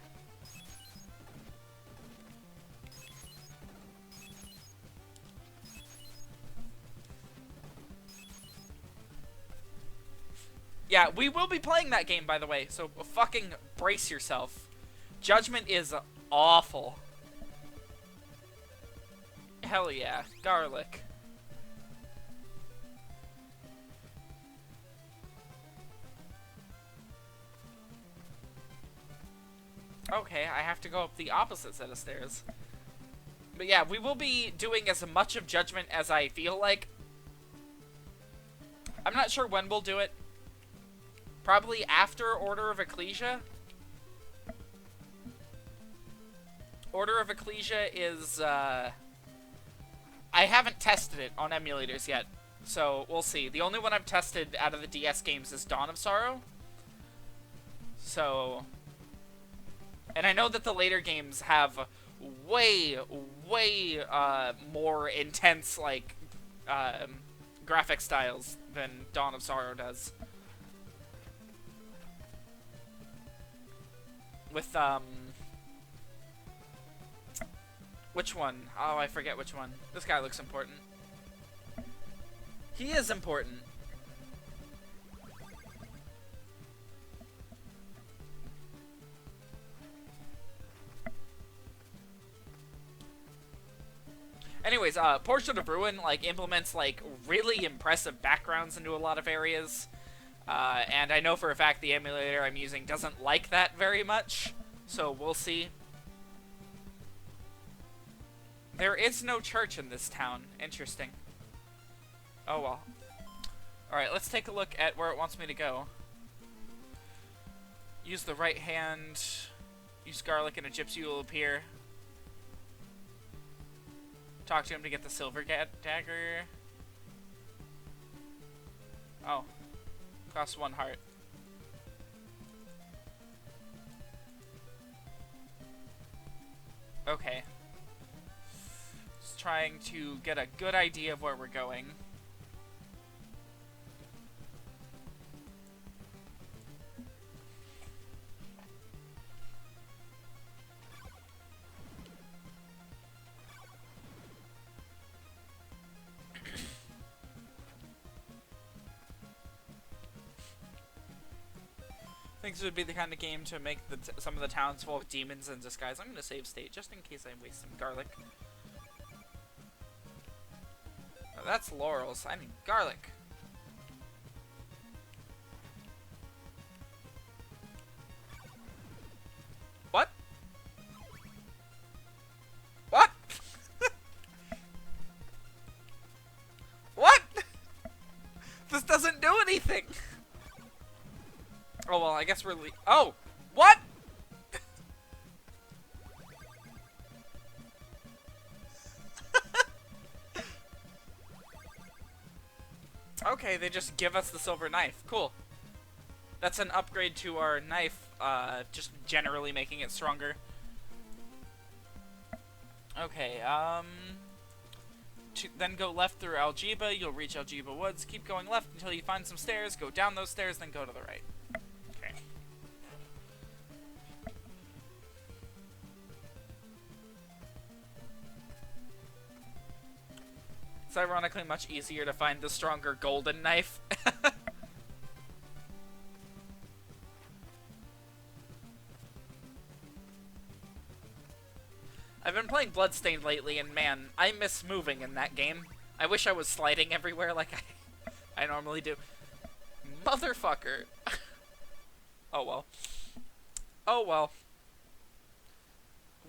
Yeah, we will be playing that game, by the way, so fucking brace yourself. Judgment is awful. Hell yeah. Garlic. Okay, I have to go up the opposite set of stairs. But yeah, we will be doing as much of Judgment as I feel like. I'm not sure when we'll do it. Probably after Order of Ecclesia. Order of Ecclesia is, I haven't tested it on emulators yet, so we'll see. The only one I've tested out of the DS games is Dawn of Sorrow. So... And I know that the later games have way more intense, like, graphic styles than Dawn of Sorrow does. With, which one? Oh, I forget which one. This guy looks important. He is important. Anyways, Portrait of Ruin, like, implements, like, really impressive backgrounds into a lot of areas. And I know for a fact the emulator I'm using doesn't like that very much, so we'll see. There is no church in this town. Interesting. Oh well. Alright, let's take a look at where it wants me to go. Use the right hand. Use garlic and a gypsy will appear. Talk to him to get the silver dagger. Oh. Costs 1 heart. Okay. Just trying to get a good idea of where we're going. I think this would be the kind of game to make some of the towns full of demons in disguise. I'm going to save state just in case I waste some garlic. Oh, that's laurels. I need garlic. What? Oh, well, I guess we're oh! What?! Okay, they just give us the silver knife. Cool. That's an upgrade to our knife, just generally making it stronger. Okay, then go left through Algeba, you'll reach Algeba Woods. Keep going left until you find some stairs, go down those stairs, then go to the right. Okay. It's ironically much easier to find the stronger golden knife. I've been playing Bloodstained lately, and man, I miss moving in that game. I wish I was sliding everywhere like I normally do. Motherfucker. Oh well. Oh well.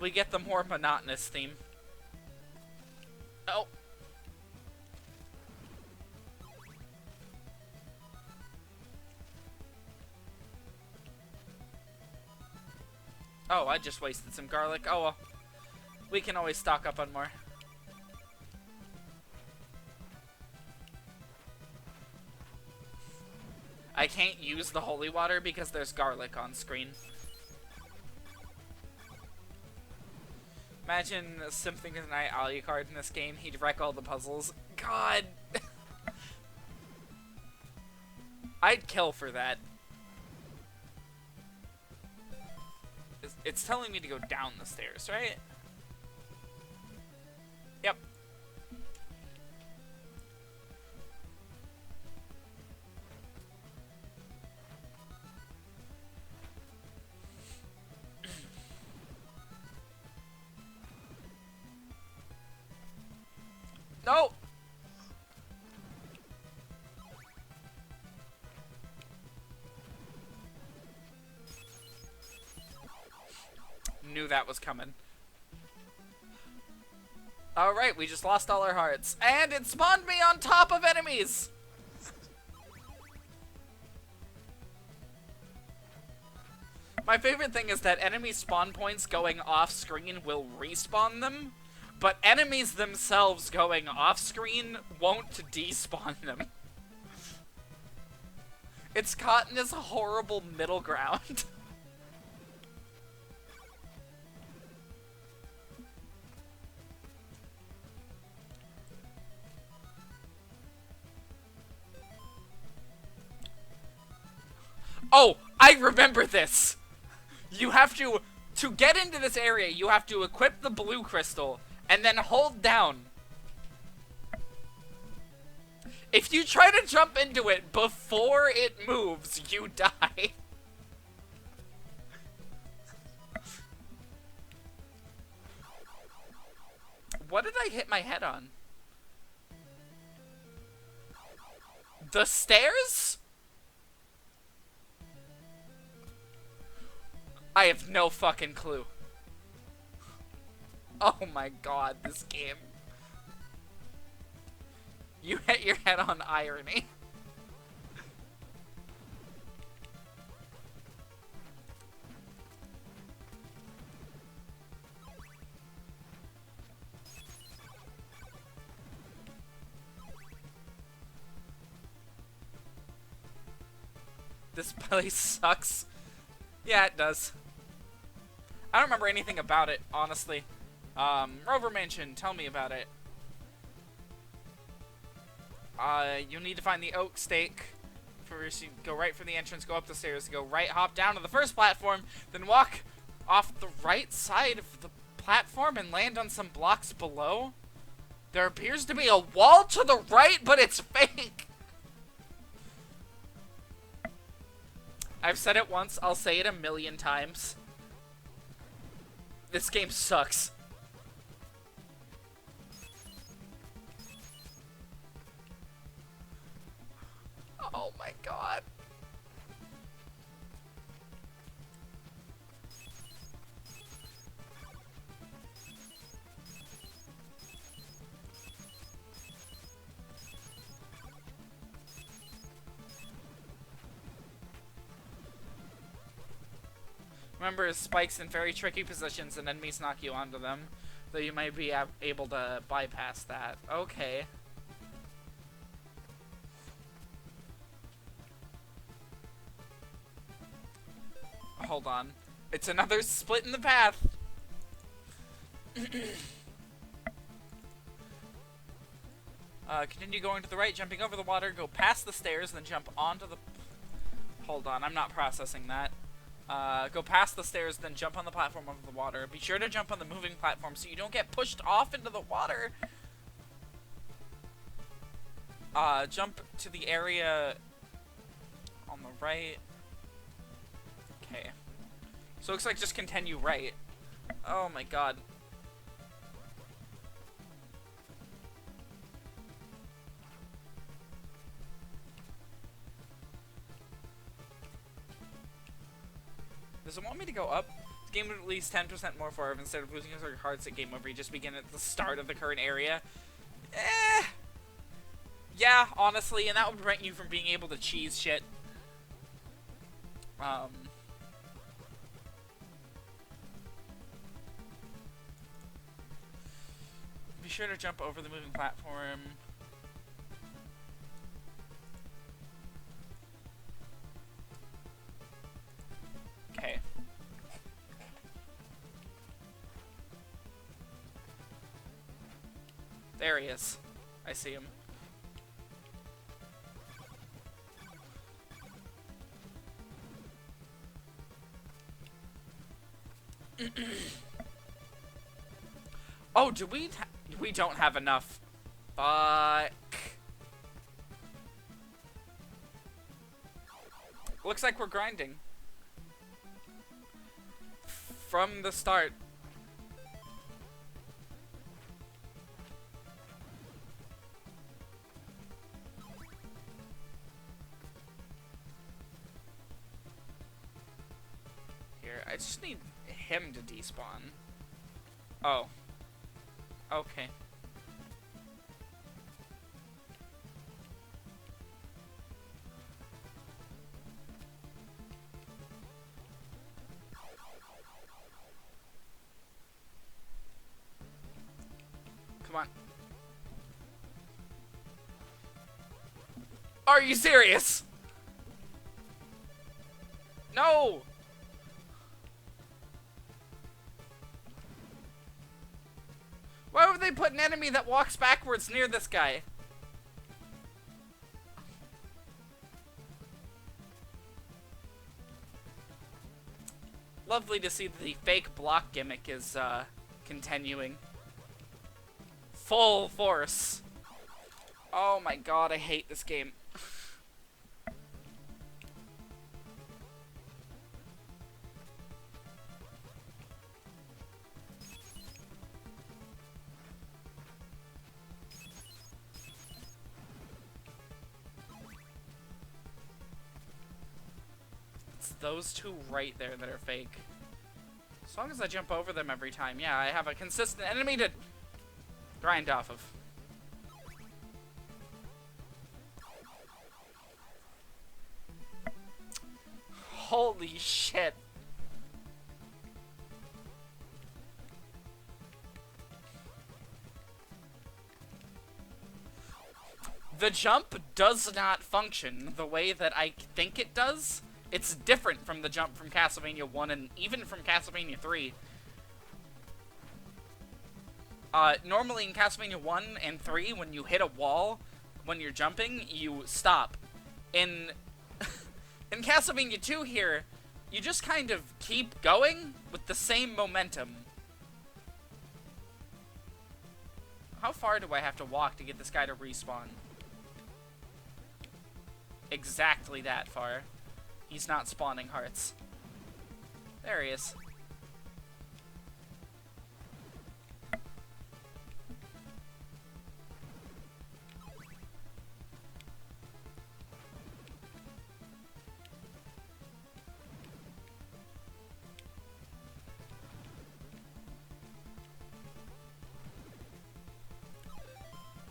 We get the more monotonous theme. Oh. Oh, I just wasted some garlic. Oh well. We can always stock up on more. I can't use the holy water because there's garlic on screen. Imagine Symphony of the Night Alucard in this game. He'd wreck all the puzzles. God! I'd kill for that. It's telling me to go down the stairs, right? Yep. No! Knew that was coming. Alright, we just lost all our hearts. And it spawned me on top of enemies! My favorite thing is that enemy spawn points going off screen will respawn them, but enemies themselves going off screen won't despawn them. It's caught in this horrible middle ground. Oh, I remember this! You have to get into this area, you have to equip the blue crystal, and then hold down. If you try to jump into it before it moves, you die. What did I hit my head on? The stairs? I have no fucking clue. Oh my god, this game. You hit your head on irony. This place sucks. Yeah, it does. I don't remember anything about it, honestly. Rover Mansion, tell me about it. You'll need to find the oak stake. First, you go right from the entrance, go up the stairs, go right, hop down to the first platform, then walk off the right side of the platform and land on some blocks below. There appears to be a wall to the right, but it's fake. I've said it once, I'll say it 1,000,000 times. This game sucks. Oh my god. Remember, spikes in very tricky positions and enemies knock you onto them. Though you might be able to bypass that. Okay. Hold on. It's another split in the path. Continue going to the right, jumping over the water, go past the stairs, then jump onto the... Hold on, I'm not processing that. Go past the stairs, then jump on the platform over the water. Be sure to jump on the moving platform so you don't get pushed off into the water. Jump to the area on the right. Okay. So it looks like just continue right. Oh my god. Does it want me to go up? This game would release 10% more for it instead of losing your hearts at game over. You just begin at the start of the current area. Yeah, honestly, and that would prevent you from being able to cheese shit. Be sure to jump over the moving platform. Okay. There he is. I see him. Oh, we don't have enough. Fuck. Looks like we're grinding. From the start. Here, I just need him to despawn. Oh. Okay. Come on. Are you serious? No! Why would they put an enemy that walks backwards near this guy? Lovely to see that the fake block gimmick is, continuing. Full force. Oh my god, I hate this game. It's those two right there that are fake. As long as I jump over them every time, yeah, I have a consistent enemy to grind off of. Holy shit. The jump does not function the way that I think it does. It's different from the jump from Castlevania 1 and even from Castlevania 3. Normally in Castlevania 1 and 3, when you hit a wall, when you're jumping, you stop. In Castlevania 2 here, you just kind of keep going with the same momentum. How far do I have to walk to get this guy to respawn? Exactly that far. He's not spawning hearts. There he is.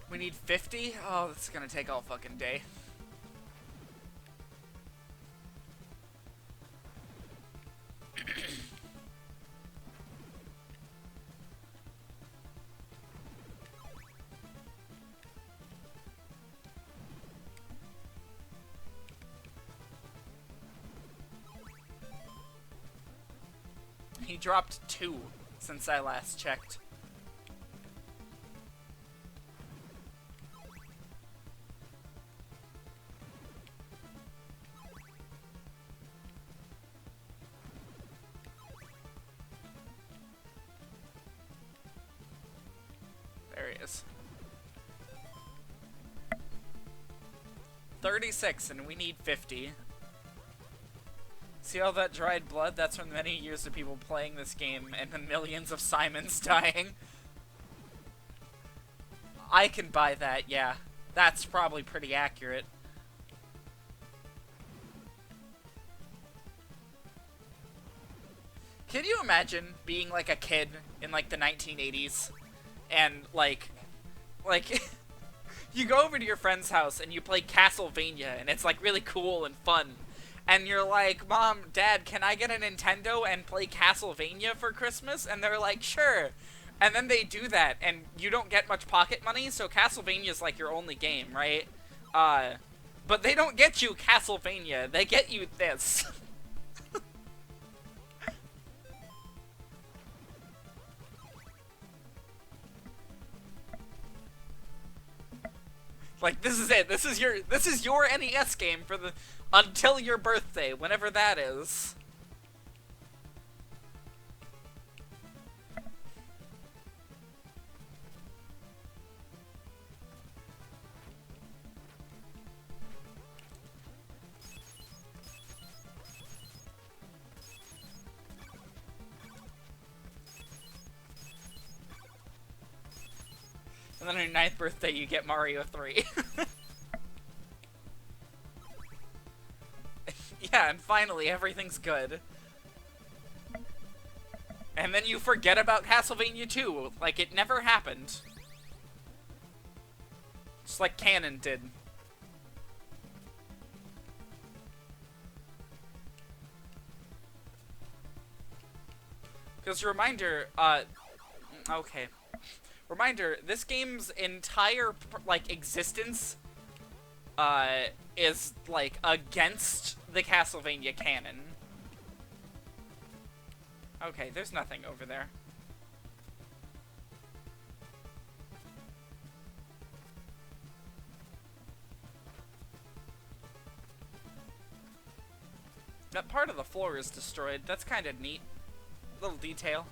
We need 50? Oh, this is gonna take all fucking day. He dropped 2 since I last checked. There he is. 36, and we need 50. See all that dried blood? That's from many years of people playing this game and the millions of Simons dying. I can buy that, yeah. That's probably pretty accurate. Can you imagine being like a kid in like the 1980s and like you go over to your friend's house and you play Castlevania and it's like really cool and fun. And you're like, Mom, Dad, can I get a Nintendo and play Castlevania for Christmas? And they're like, sure. And then they do that, and you don't get much pocket money, so Castlevania's like your only game, right? But they don't get you Castlevania, they get you this. Like, this is it. This is your NES game for the until your birthday, whenever that is. And then on your 9th birthday, you get Mario 3. Yeah, and finally, everything's good. And then you forget about Castlevania 2, like it never happened. Just like Canon did. Because reminder, okay. Reminder, this game's entire, like, existence, is, like, against the Castlevania canon. Okay, there's nothing over there. That part of the floor is destroyed. That's kind of neat. Little detail.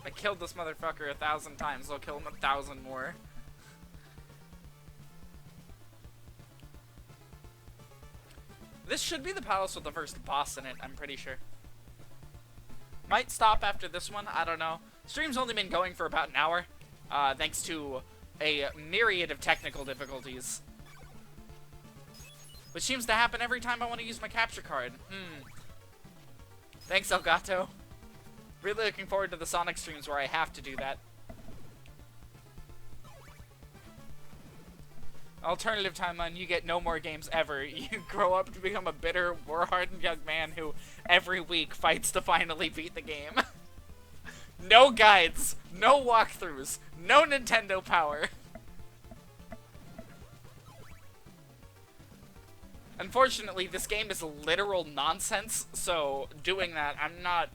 I killed this motherfucker 1,000 times. I'll kill him 1,000 more. This should be the palace with the first boss in it, I'm pretty sure. Might stop after this one, I don't know. Stream's only been going for about an hour, thanks to a myriad of technical difficulties. Which seems to happen every time I want to use my capture card. Thanks, Elgato. Really looking forward to the Sonic streams where I have to do that. Alternative timeline, you get no more games ever. You grow up to become a bitter, war-hardened young man who every week fights to finally beat the game. No guides, no walkthroughs, no Nintendo Power. Unfortunately, this game is literal nonsense, so doing that, I'm not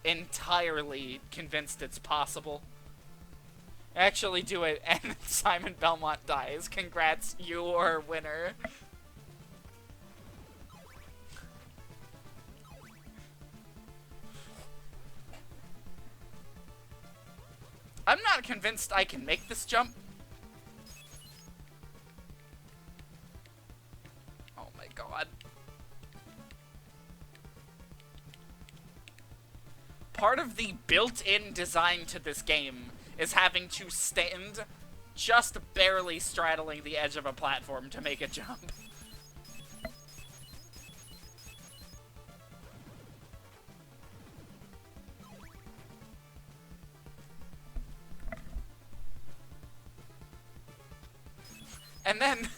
entirely convinced it's possible. Actually do it, and Simon Belmont dies. Congrats, you're a winner. I'm not convinced I can make this jump. Oh my god. Part of the built-in design to this game is having to stand just barely straddling the edge of a platform to make a jump. And then,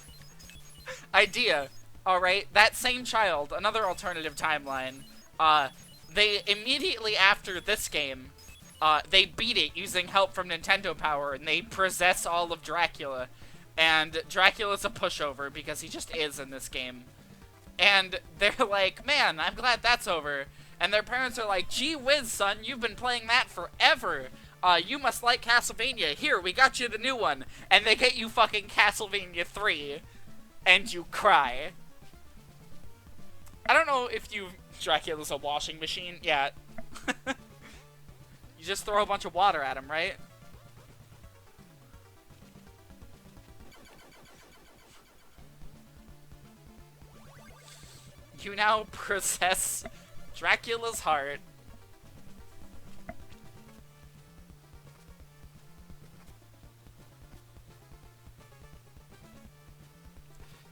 idea, alright, that same child, another alternative timeline, they immediately after this game, they beat it using help from Nintendo Power, and they possess all of Dracula. And Dracula's a pushover, because he just is in this game. And they're like, man, I'm glad that's over. And their parents are like, gee whiz, son, you've been playing that forever. You must like Castlevania. Here, we got you the new one. And they get you fucking Castlevania 3. And you cry. I don't know if you... Dracula's a washing machine. Yeah. You just throw a bunch of water at him, right? You now possess Dracula's heart.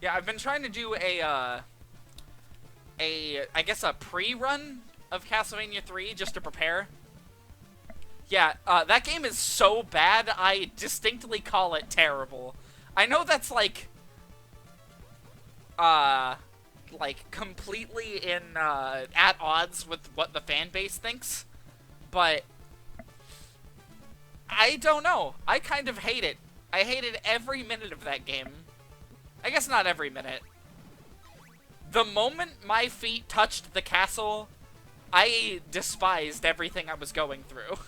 Yeah, I've been trying to do I guess a pre-run of Castlevania 3 just to prepare. Yeah, that game is so bad, I distinctly call it terrible. I know that's like completely at odds with what the fan base thinks, but I don't know. I kind of hate it. I hated every minute of that game. I guess not every minute. The moment my feet touched the castle, I despised everything I was going through.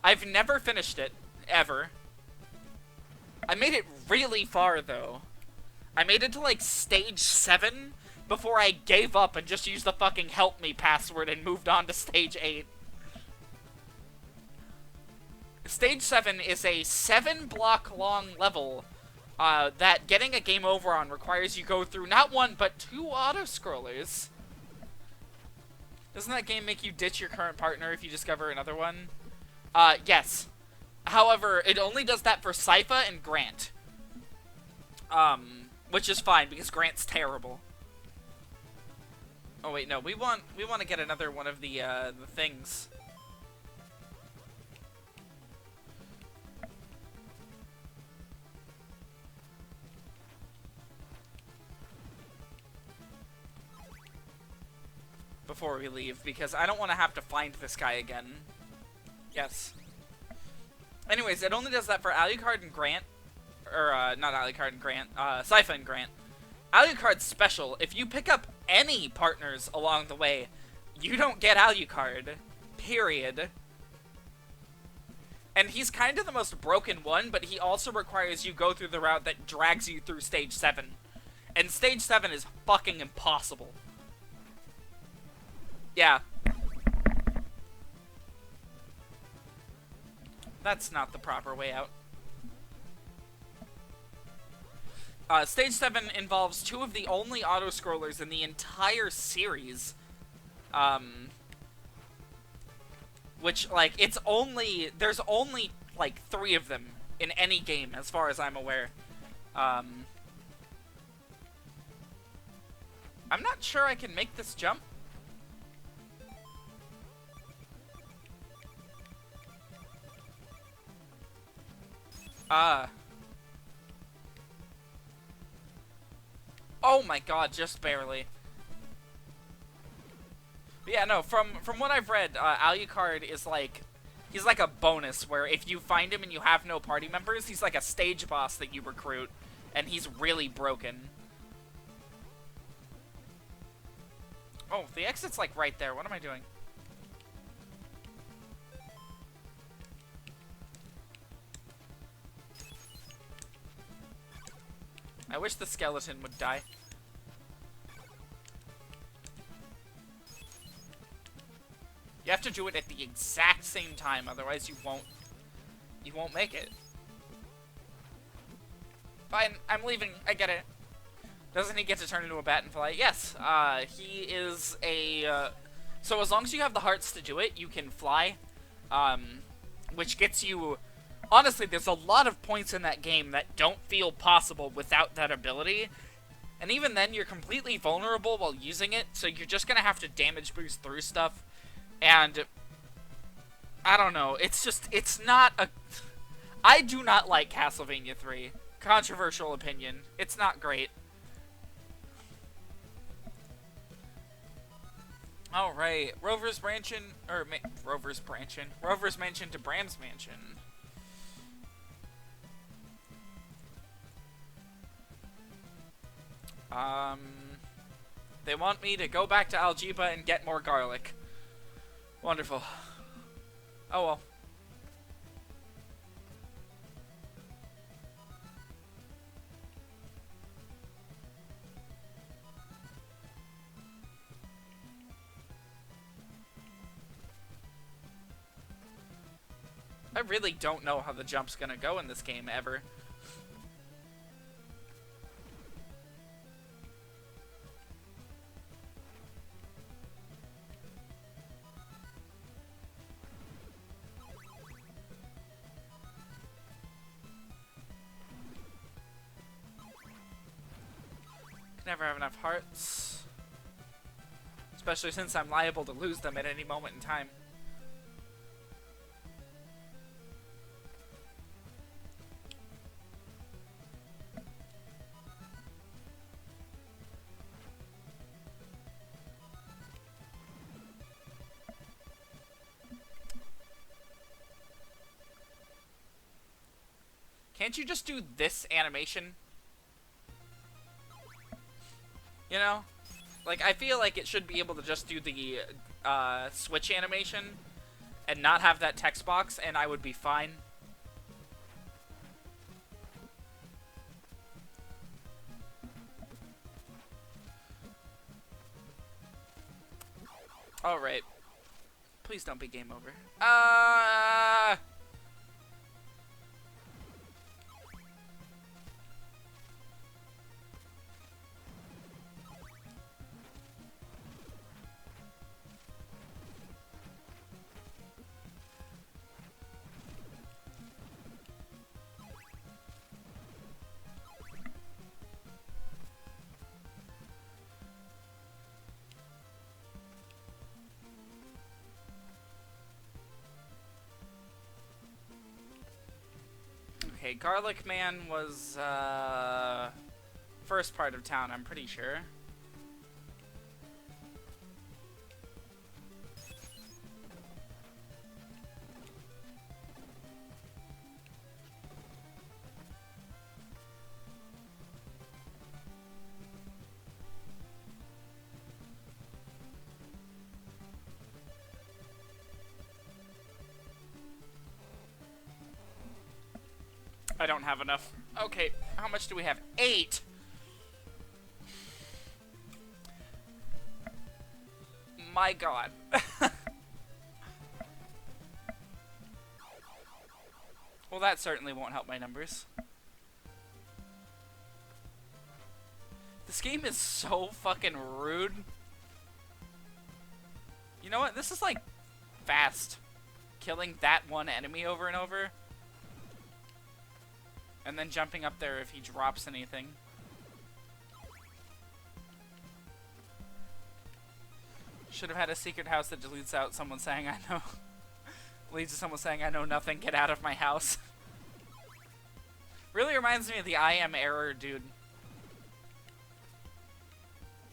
I've never finished it, ever. I made it really far, though. I made it to, like, stage 7 before I gave up and just used the fucking help me password and moved on to stage 8. Stage 7 is a 7-block long level that getting a game over on requires you go through not one, but 2 auto-scrollers. Doesn't that game make you ditch your current partner if you discover another one? Yes. However, it only does that for Sypha and Grant. Which is fine, because Grant's terrible. Oh wait, no, we want to get another one of the things. Before we leave, because I don't want to have to find this guy again. Yes. Anyways, it only does that for Alucard and Grant. Or, not Alucard and Grant. Sypha and Grant. Alucard's special. If you pick up any partners along the way, you don't get Alucard. Period. And he's kind of the most broken one, but he also requires you go through the route that drags you through Stage 7. And Stage 7 is fucking impossible. Yeah. That's not the proper way out. Stage 7 involves 2 of the only auto-scrollers in the entire series. Which, like, there's only, like, 3 of them in any game, as far as I'm aware. I'm not sure I can make this jump. Oh my god, just barely. But yeah, no, from what I've read, Alucard is like, he's like a bonus where if you find him and you have no party members, he's like a stage boss that you recruit, and he's really broken. Oh, the exit's like right there. What am I doing? I wish the skeleton would die. You have to do it at the exact same time, otherwise you won't make it. Fine, I'm leaving. I get it. Doesn't he get to turn into a bat and fly? Yes. He is a so as long as you have the hearts to do it, you can fly. Which gets you... Honestly, there's a lot of points in that game that don't feel possible without that ability. And even then, you're completely vulnerable while using it, so you're just gonna have to damage boost through stuff. And... I don't know, it's just, it's not a... I do not like Castlevania 3. Controversial opinion. It's not great. All right, Rover's Mansion, or Rover's Mansion to Bram's Mansion. Um, they want me to go back to Algiba and get more garlic. Wonderful. Oh well. I really don't know how the jump's gonna go in this game ever. Can never have enough hearts. Especially since I'm liable to lose them at any moment in time. Can't you just do this animation? You know? Like, I feel like it should be able to just do the switch animation and not have that text box, and I would be fine. Alright. Please don't be game over. Okay, Garlic Man was, first part of town, I'm pretty sure. I don't have enough. Okay, how much do we have? 8! My god. Well, that certainly won't help my numbers. This game is so fucking rude. You know what? This is like fast. Killing that one enemy over and over. And then jumping up there if he drops anything. Should have had a secret house that deletes out someone saying I know. Leads to someone saying I know nothing, get out of my house. Really reminds me of the I am error dude.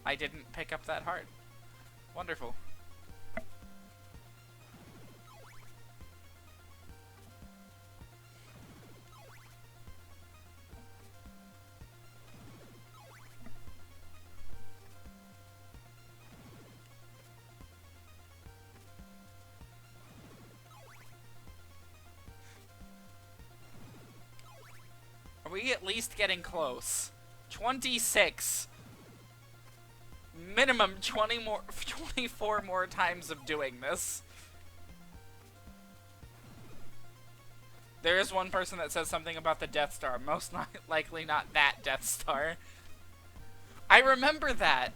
I didn't pick up that heart. Wonderful. Are we at least getting close? 26. Minimum 24 more times of doing this. There is one person that says something about the Death Star. Most likely not that Death Star. I remember that.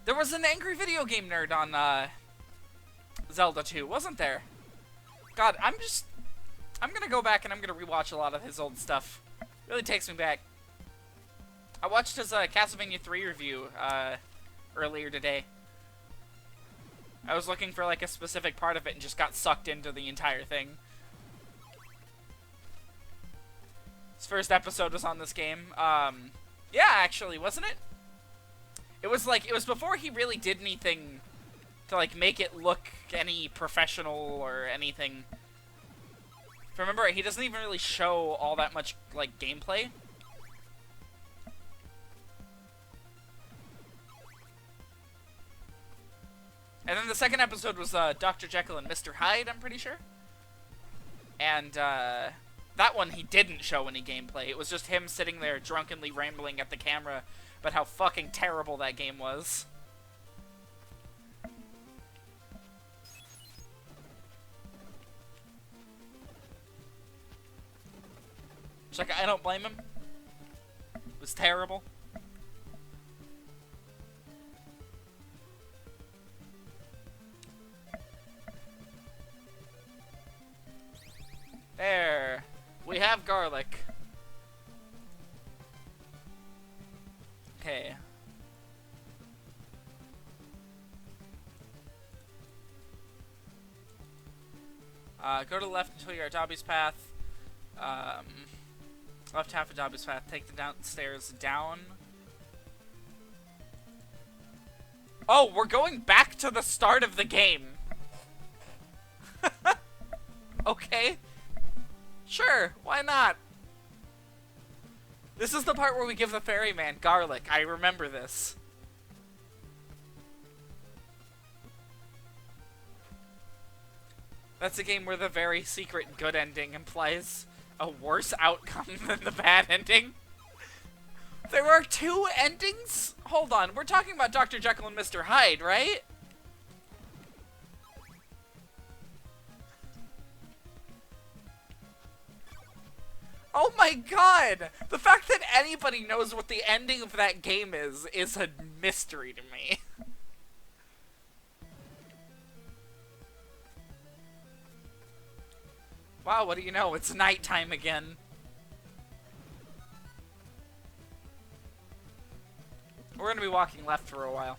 There was an angry video game nerd on Zelda 2, wasn't there? God, I'm gonna go back and I'm gonna rewatch a lot of his old stuff. Really takes me back. I watched his Castlevania III review earlier today. I was looking for like a specific part of it and just got sucked into the entire thing. His first episode was on this game. Yeah, actually, wasn't it? it was before he really did anything to like make it look any professional or anything. If I remember right, he doesn't even really show all that much like gameplay. And then the second episode was Dr. Jekyll and Mr. Hyde, I'm pretty sure. And that one he didn't show any gameplay. It was just him sitting there drunkenly rambling at the camera about how fucking terrible that game was. It's like, I don't blame him. It was terrible. There. We have garlic. Okay. Go to the left until you're at Dobby's path. Left half of Dobby's path. Take the downstairs down. Oh, we're going back to the start of the game. Okay. Sure, why not? This is the part where we give the ferryman garlic. I remember this. That's a game where the very secret good ending implies a worse outcome than the bad ending. There are two endings? Hold on, we're talking about Dr. Jekyll and Mr. Hyde, right? Oh my god! The fact that anybody knows what the ending of that game is a mystery to me. Wow, what do you know? It's nighttime again. We're gonna be walking left for a while.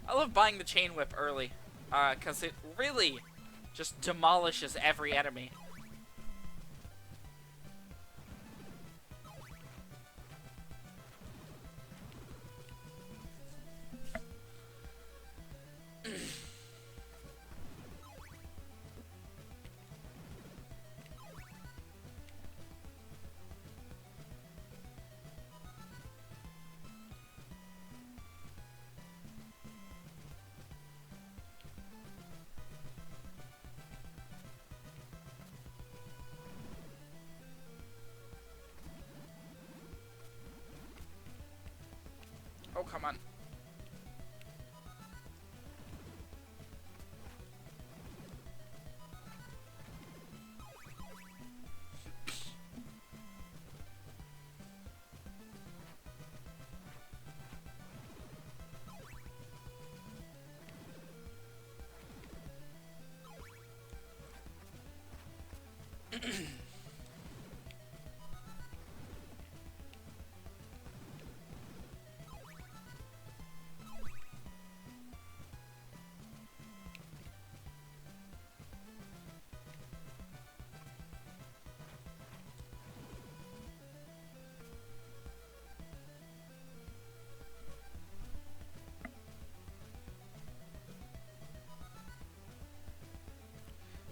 I love buying the chain whip early, cause it really just demolishes every enemy. Oh, come on.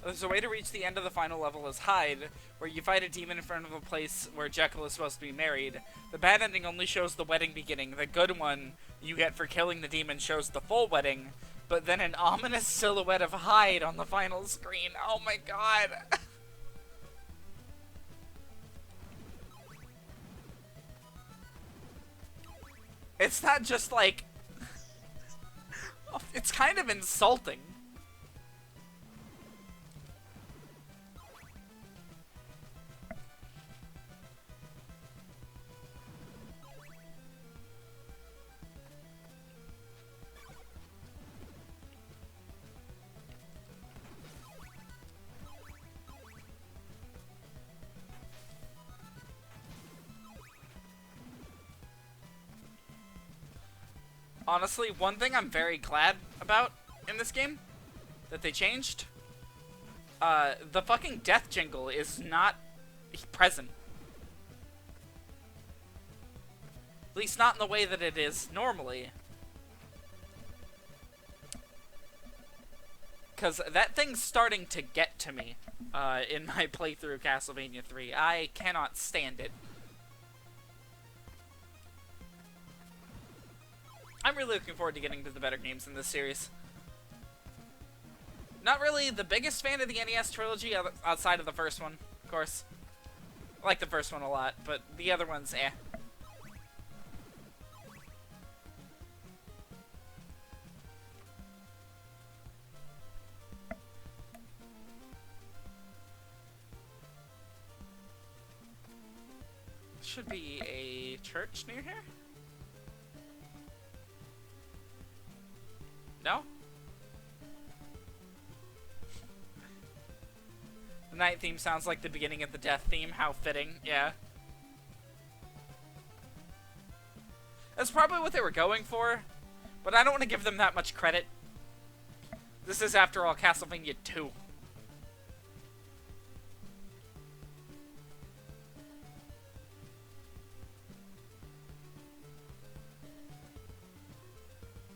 There's a way to reach the end of the final level as Hyde, where you fight a demon in front of a place where Jekyll is supposed to be married. The bad ending only shows the wedding beginning. The good one you get for killing the demon shows the full wedding, but then an ominous silhouette of Hyde on the final screen. Oh my god. It's not just like... It's kind of insulting. Honestly, one thing I'm very glad about in this game that they changed, the fucking death jingle is not present. At least not in the way that it is normally. Because that thing's starting to get to me in my playthrough of Castlevania 3. I cannot stand it. I'm really looking forward to getting to the better games in this series. Not really the biggest fan of the NES trilogy outside of the first one, of course. I like the first one a lot, but the other ones, eh. Should be a church near here? No? The night theme sounds like the beginning of the death theme. How fitting, yeah. That's probably what they were going for, but I don't want to give them that much credit. This is, after all, Castlevania II.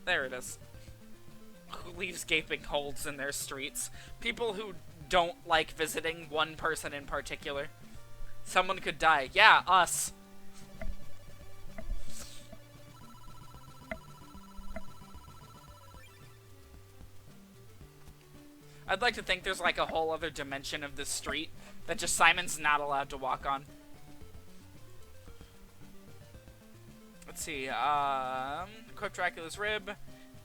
There it is. Who leaves gaping holes in their streets? People who don't like visiting one person in particular. Someone could die. Yeah, us. I'd like to think there's like a whole other dimension of this street that just Simon's not allowed to walk on. Let's see, equip Dracula's rib,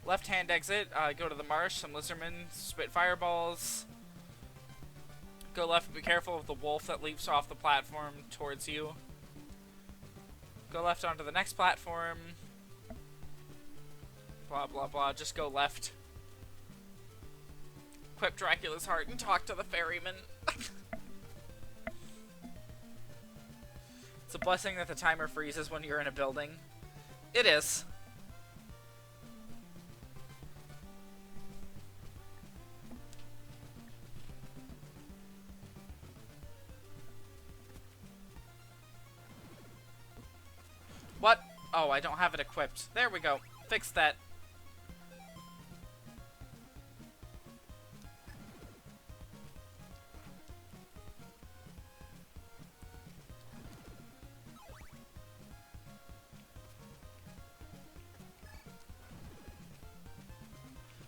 left-hand exit, go to the marsh, some lizardmen, spit fireballs, go left and be careful of the wolf that leaps off the platform towards you, go left onto the next platform, blah blah blah, just go left, equip Dracula's heart and talk to the ferryman. It's a blessing that the timer freezes when you're in a building. It is. What? Oh, I don't have it equipped. There we go. Fix that.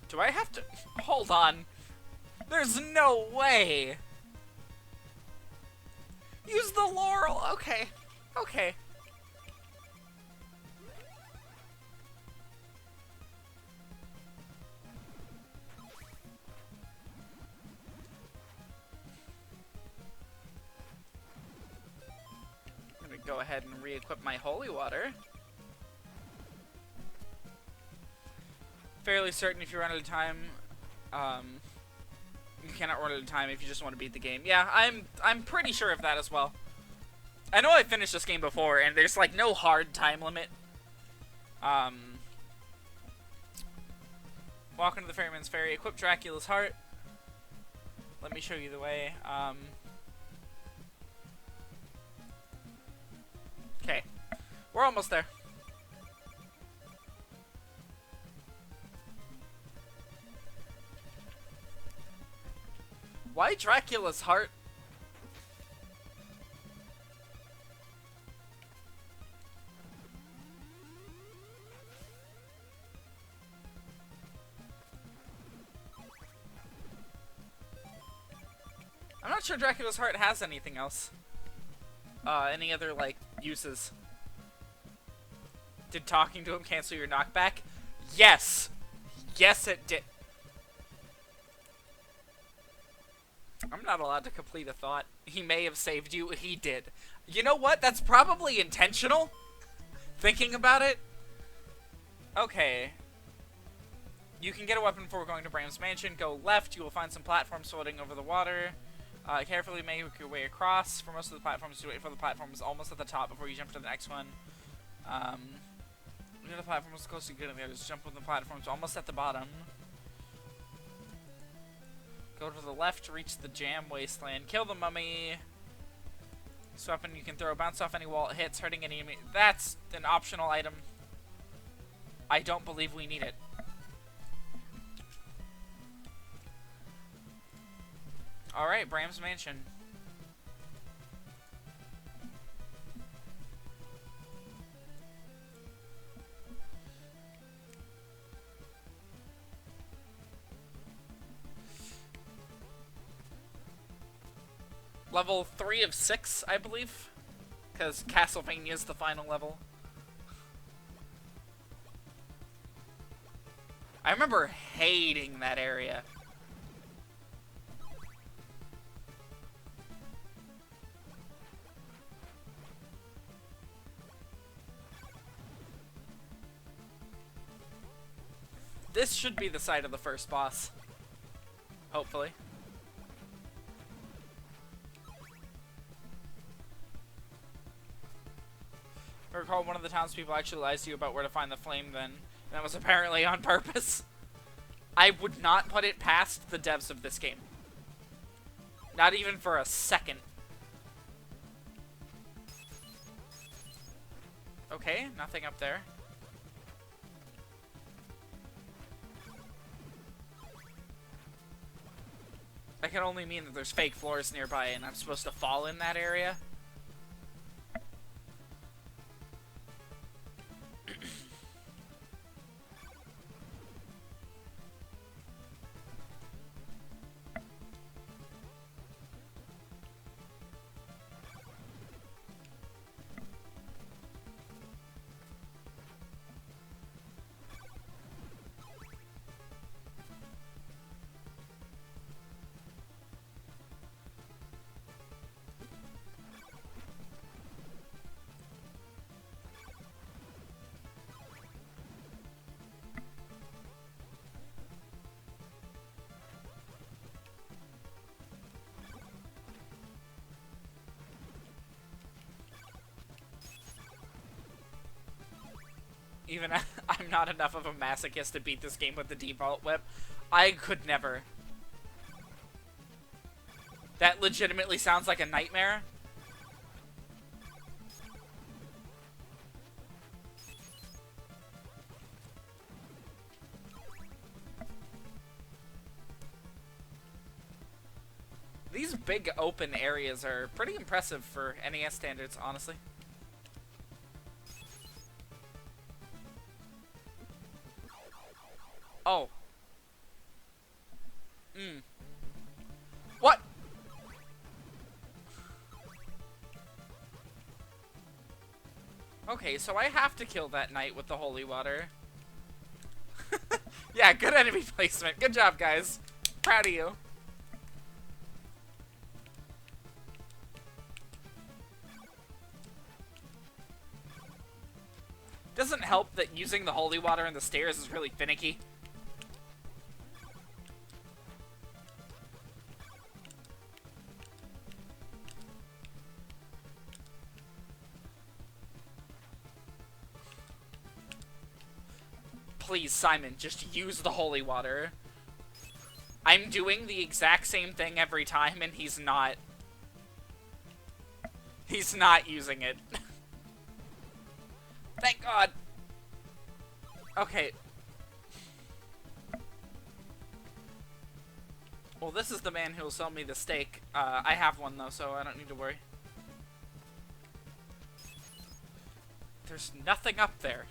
Do I have to... Hold on. There's no way. Use the laurel. Okay. Okay. I'm gonna go ahead and re-equip my holy water. Fairly certain if you run out of time, you cannot run out of time if you just want to beat the game. Yeah, I'm pretty sure of that as well. I know I finished this game before, and there's like no hard time limit. Walk into the ferryman's ferry, equip Dracula's heart. Let me show you the way. Okay, we're almost there. Why Dracula's heart? I'm not sure Dracula's heart has anything else. Any other, like, uses. Did talking to him cancel your knockback? Yes! Yes, it did. I'm not allowed to complete a thought. He may have saved you. He did. You know what? That's probably intentional. Thinking about it. Okay. You can get a weapon before going to Bram's mansion. Go left. You will find some platforms floating over the water. Carefully make your way across. For most of the platforms, you wait for the platforms almost at the top before you jump to the next one. Near the platform as close as you get in there. Just jump on the platforms almost at the bottom. Go to the left to reach the jam wasteland. Kill the mummy. This weapon you can throw. Bounce off any wall it hits, hurting any enemy. That's an optional item. I don't believe we need it. Alright, Bram's Mansion. Level 3 of 6, I believe. Because Castlevania is the final level. I remember hating that area. This should be the site of the first boss. Hopefully. I recall one of the townspeople actually lies to you about where to find the flame then. And that was apparently on purpose. I would not put it past the devs of this game. Not even for a second. Okay, nothing up there. That can only mean that there's fake floors nearby and I'm supposed to fall in that area. Even I'm not enough of a masochist to beat this game with the default whip. I could never. That legitimately sounds like a nightmare. These big open areas are pretty impressive for NES standards, honestly. Oh. What? Okay, so I have to kill that knight with the holy water. Yeah, good enemy placement. Good job, guys. Proud of you. Doesn't help that using the holy water and the stairs is really finicky. Please, Simon, just use the holy water. I'm doing the exact same thing every time, and he's not. He's not using it. Thank God. Okay. Well, this is the man who will sell me the steak. I have one, though, so I don't need to worry. There's nothing up there.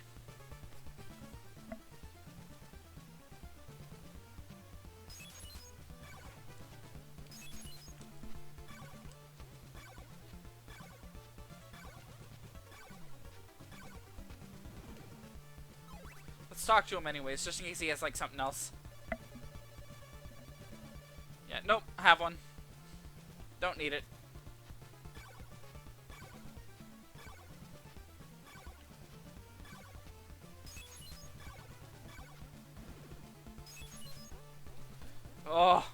Let's talk to him anyways, just in case he has, like, something else. Yeah, nope, I have one. Don't need it. Oh.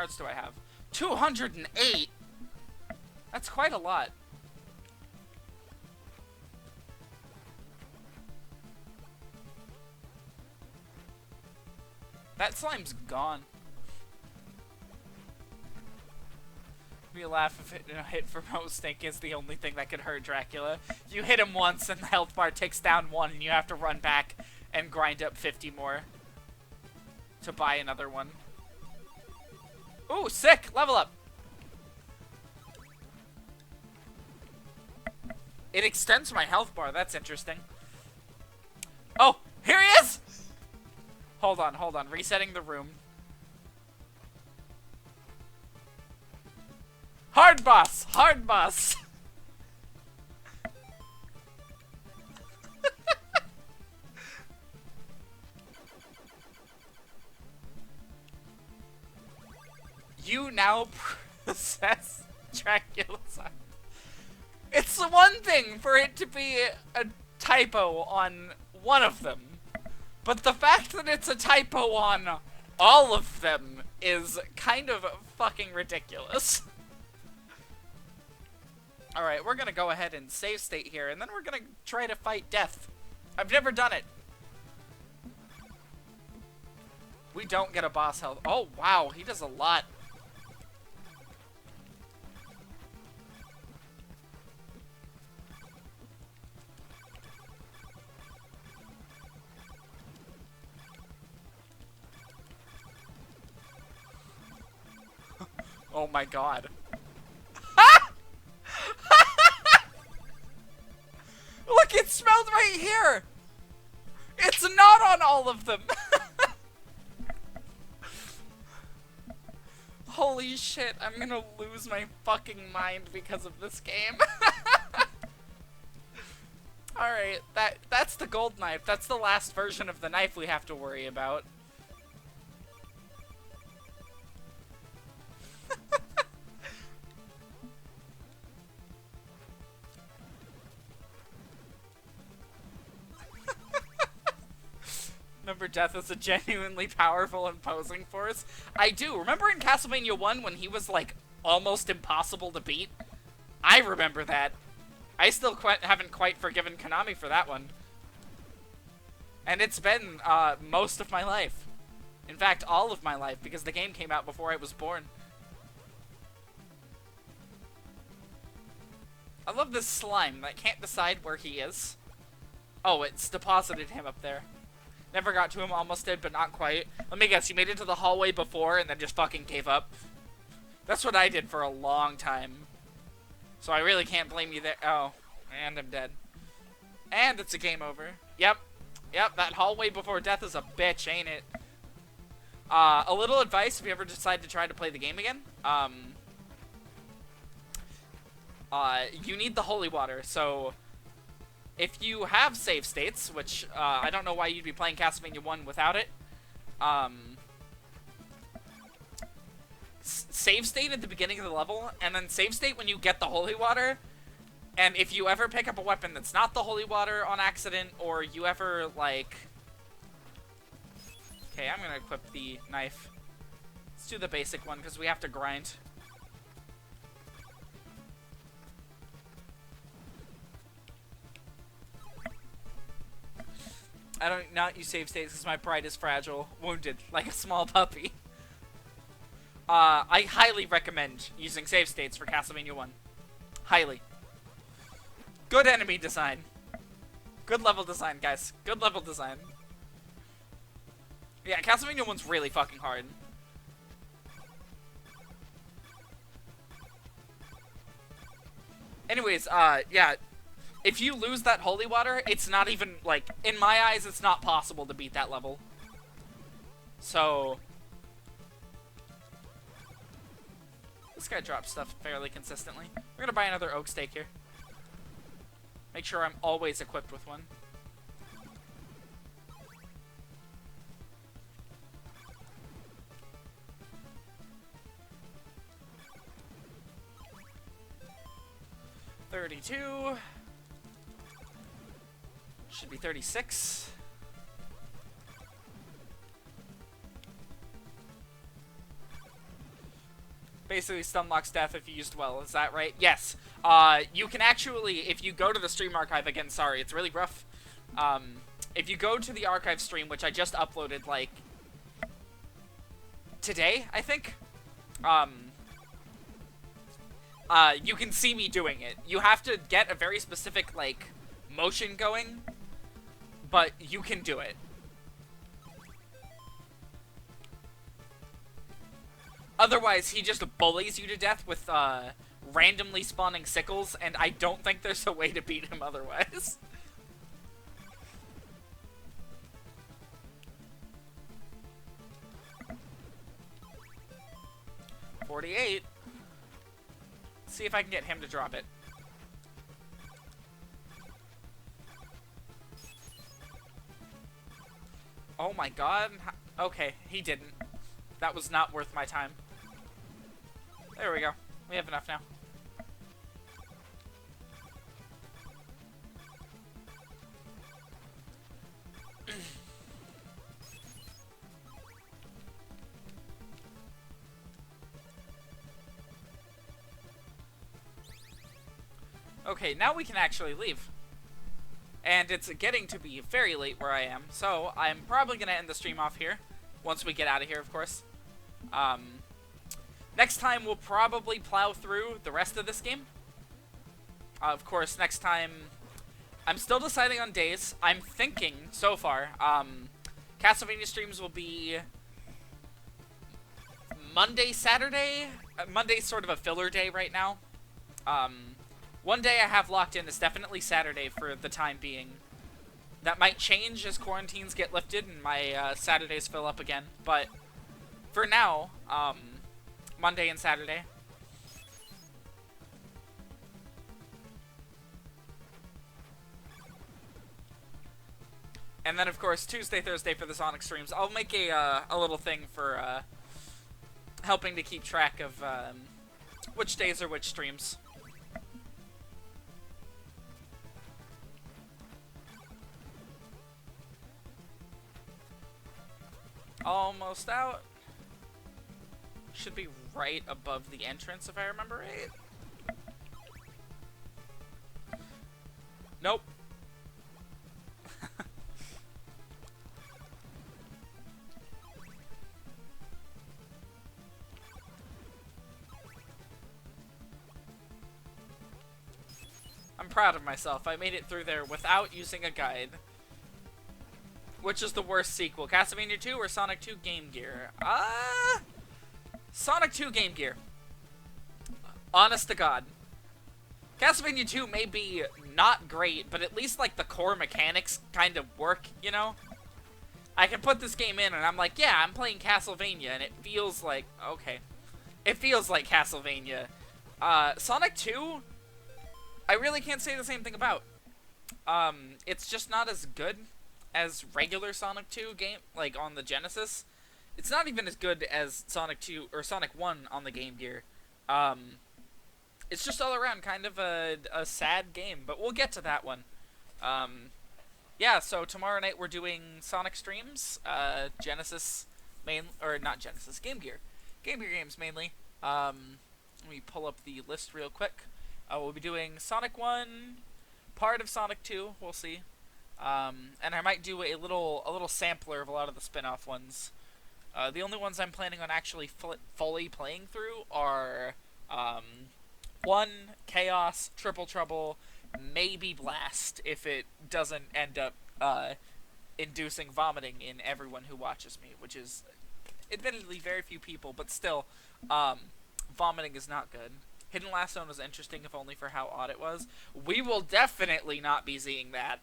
hearts do I have? 208? That's quite a lot. That slime's gone. We laugh if a hit from Host Snake is the only thing that could hurt Dracula. You hit him once and the health bar ticks down 1 and you have to run back and grind up 50 more to buy another one. Ooh, sick! Level up! It extends my health bar, that's interesting. Oh, here he is! Hold on, resetting the room. Hard boss! Hard boss! You now possess Dracula's heart. It's the one thing for it to be a typo on one of them. But the fact that it's a typo on all of them is kind of fucking ridiculous. Alright, we're gonna go ahead and save state here, and then we're gonna try to fight death. I've never done it. We don't get a boss health. Oh, wow, he does a lot. Oh my god. Look, it smelled right here! It's not on all of them! Holy shit, I'm gonna lose my fucking mind because of this game. Alright, that's the gold knife. That's the last version of the knife we have to worry about. Remember death as a genuinely powerful and imposing force? I do. Remember in Castlevania 1 when he was, like, almost impossible to beat? I remember that. I still haven't quite forgiven Konami for that one. And it's been, most of my life. In fact, all of my life, because the game came out before I was born. I love this slime that can't decide where he is. Oh, it's deposited him up there. Never got to him, almost did, but not quite. Let me guess, you made it to the hallway before and then just fucking gave up? That's what I did for a long time. So I really can't blame you there. Oh, and I'm dead. And it's a game over. Yep. Yep, that hallway before death is a bitch, ain't it? A little advice if you ever decide to try to play the game again. You need the holy water, so if you have save states, which I don't know why you'd be playing Castlevania 1 without it, save state at the beginning of the level, and then save state when you get the holy water, and if you ever pick up a weapon that's not the holy water on accident, or you ever, like... Okay, I'm gonna equip the knife. Let's do the basic one, because we have to grind. I don't not use save states because my pride is fragile, wounded, like a small puppy. I highly recommend using save states for Castlevania 1. Highly. Good enemy design. Good level design, guys. Good level design. Yeah, Castlevania 1's really fucking hard. Anyways, yeah. If you lose that holy water, it's not even, like, in my eyes, it's not possible to beat that level. So... This guy drops stuff fairly consistently. We're gonna buy another oak stake here. Make sure I'm always equipped with one. $32. Should be 36. Basically, stun locks death if you used well. Is that right? Yes. You can actually, if you go to the stream archive, again, sorry, it's really rough. If you go to the archive stream, which I just uploaded, like, today, I think, you can see me doing it. You have to get a very specific, like, motion going, but you can do it. Otherwise, he just bullies you to death with, randomly spawning sickles, and I don't think there's a way to beat him otherwise. $48. See if I can get him to drop it. Oh my god. Okay, he didn't. That was not worth my time. There we go. We have enough now. Okay, now we can actually leave. And it's getting to be very late where I am, so I'm probably going to end the stream off here. Once we get out of here, of course. Next time, we'll probably plow through the rest of this game. Of course, next time, I'm still deciding on days. I'm thinking, so far, Castlevania streams will be Monday, Saturday. Monday's sort of a filler day right now. One day I have locked in is definitely Saturday for the time being. That might change as quarantines get lifted and my Saturdays fill up again. But for now, Monday and Saturday. And then, of course, Tuesday, Thursday for the Sonic streams. I'll make a little thing for helping to keep track of which days are which streams. Almost out. Should be right above the entrance, if I remember right. Nope. I'm proud of myself. I made it through there without using a guide. Which is the worst sequel, Castlevania 2 or Sonic 2 Game Gear? Sonic 2 Game Gear. Honest to God. Castlevania 2 may be not great, but at least, like, the core mechanics kind of work, you know? I can put this game in and I'm like, yeah, I'm playing Castlevania, and it feels like, okay. It feels like Castlevania. Sonic 2, I really can't say the same thing about. It's just not as good as regular Sonic 2 game, like, on the Genesis. It's not even as good as Sonic 2, or Sonic 1 on the Game Gear. It's just all around kind of a sad game, but we'll get to that one. Yeah, so tomorrow night we're doing Sonic streams, Genesis, or not Genesis, Game Gear. Game Gear games, mainly. Let me pull up the list real quick. We'll be doing Sonic 1, part of Sonic 2, we'll see. And I might do a little sampler of a lot of the spin-off ones. The only ones I'm planning on actually fully playing through are 1, Chaos, Triple Trouble, maybe Blast, if it doesn't end up inducing vomiting in everyone who watches me, which is admittedly very few people, but still, vomiting is not good. Hidden Last Zone was interesting, if only for how odd it was. We will definitely not be seeing that.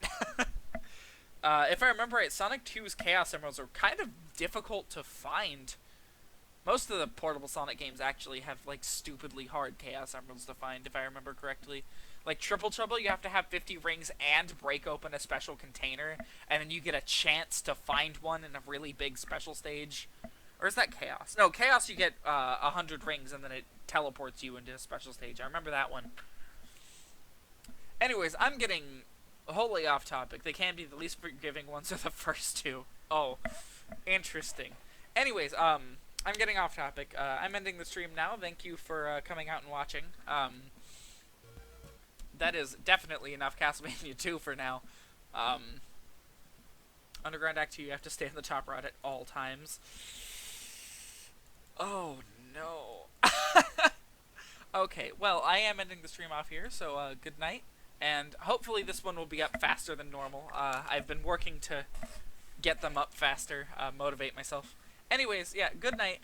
If I remember right, Sonic 2's Chaos Emeralds are kind of difficult to find. Most of the portable Sonic games actually have, like, stupidly hard Chaos Emeralds to find, if I remember correctly. Like, Triple Trouble, you have to have 50 rings and break open a special container, and then you get a chance to find one in a really big special stage. Or is that Chaos? No, Chaos you get 100 rings, and then it teleports you into a special stage. I remember that one. Anyways, I'm getting wholly off topic. They can be the least forgiving ones are the first two. Oh, interesting. Anyways, I'm getting off topic. I'm ending the stream now. Thank you for coming out and watching. That is definitely enough Castlevania 2 for now. Um, Underground Act 2, you have to stay in the top rod at all times. Oh, no. Okay, well, I am ending the stream off here, so good night. And hopefully this one will be up faster than normal. I've been working to get them up faster, motivate myself. Anyways, yeah, good night.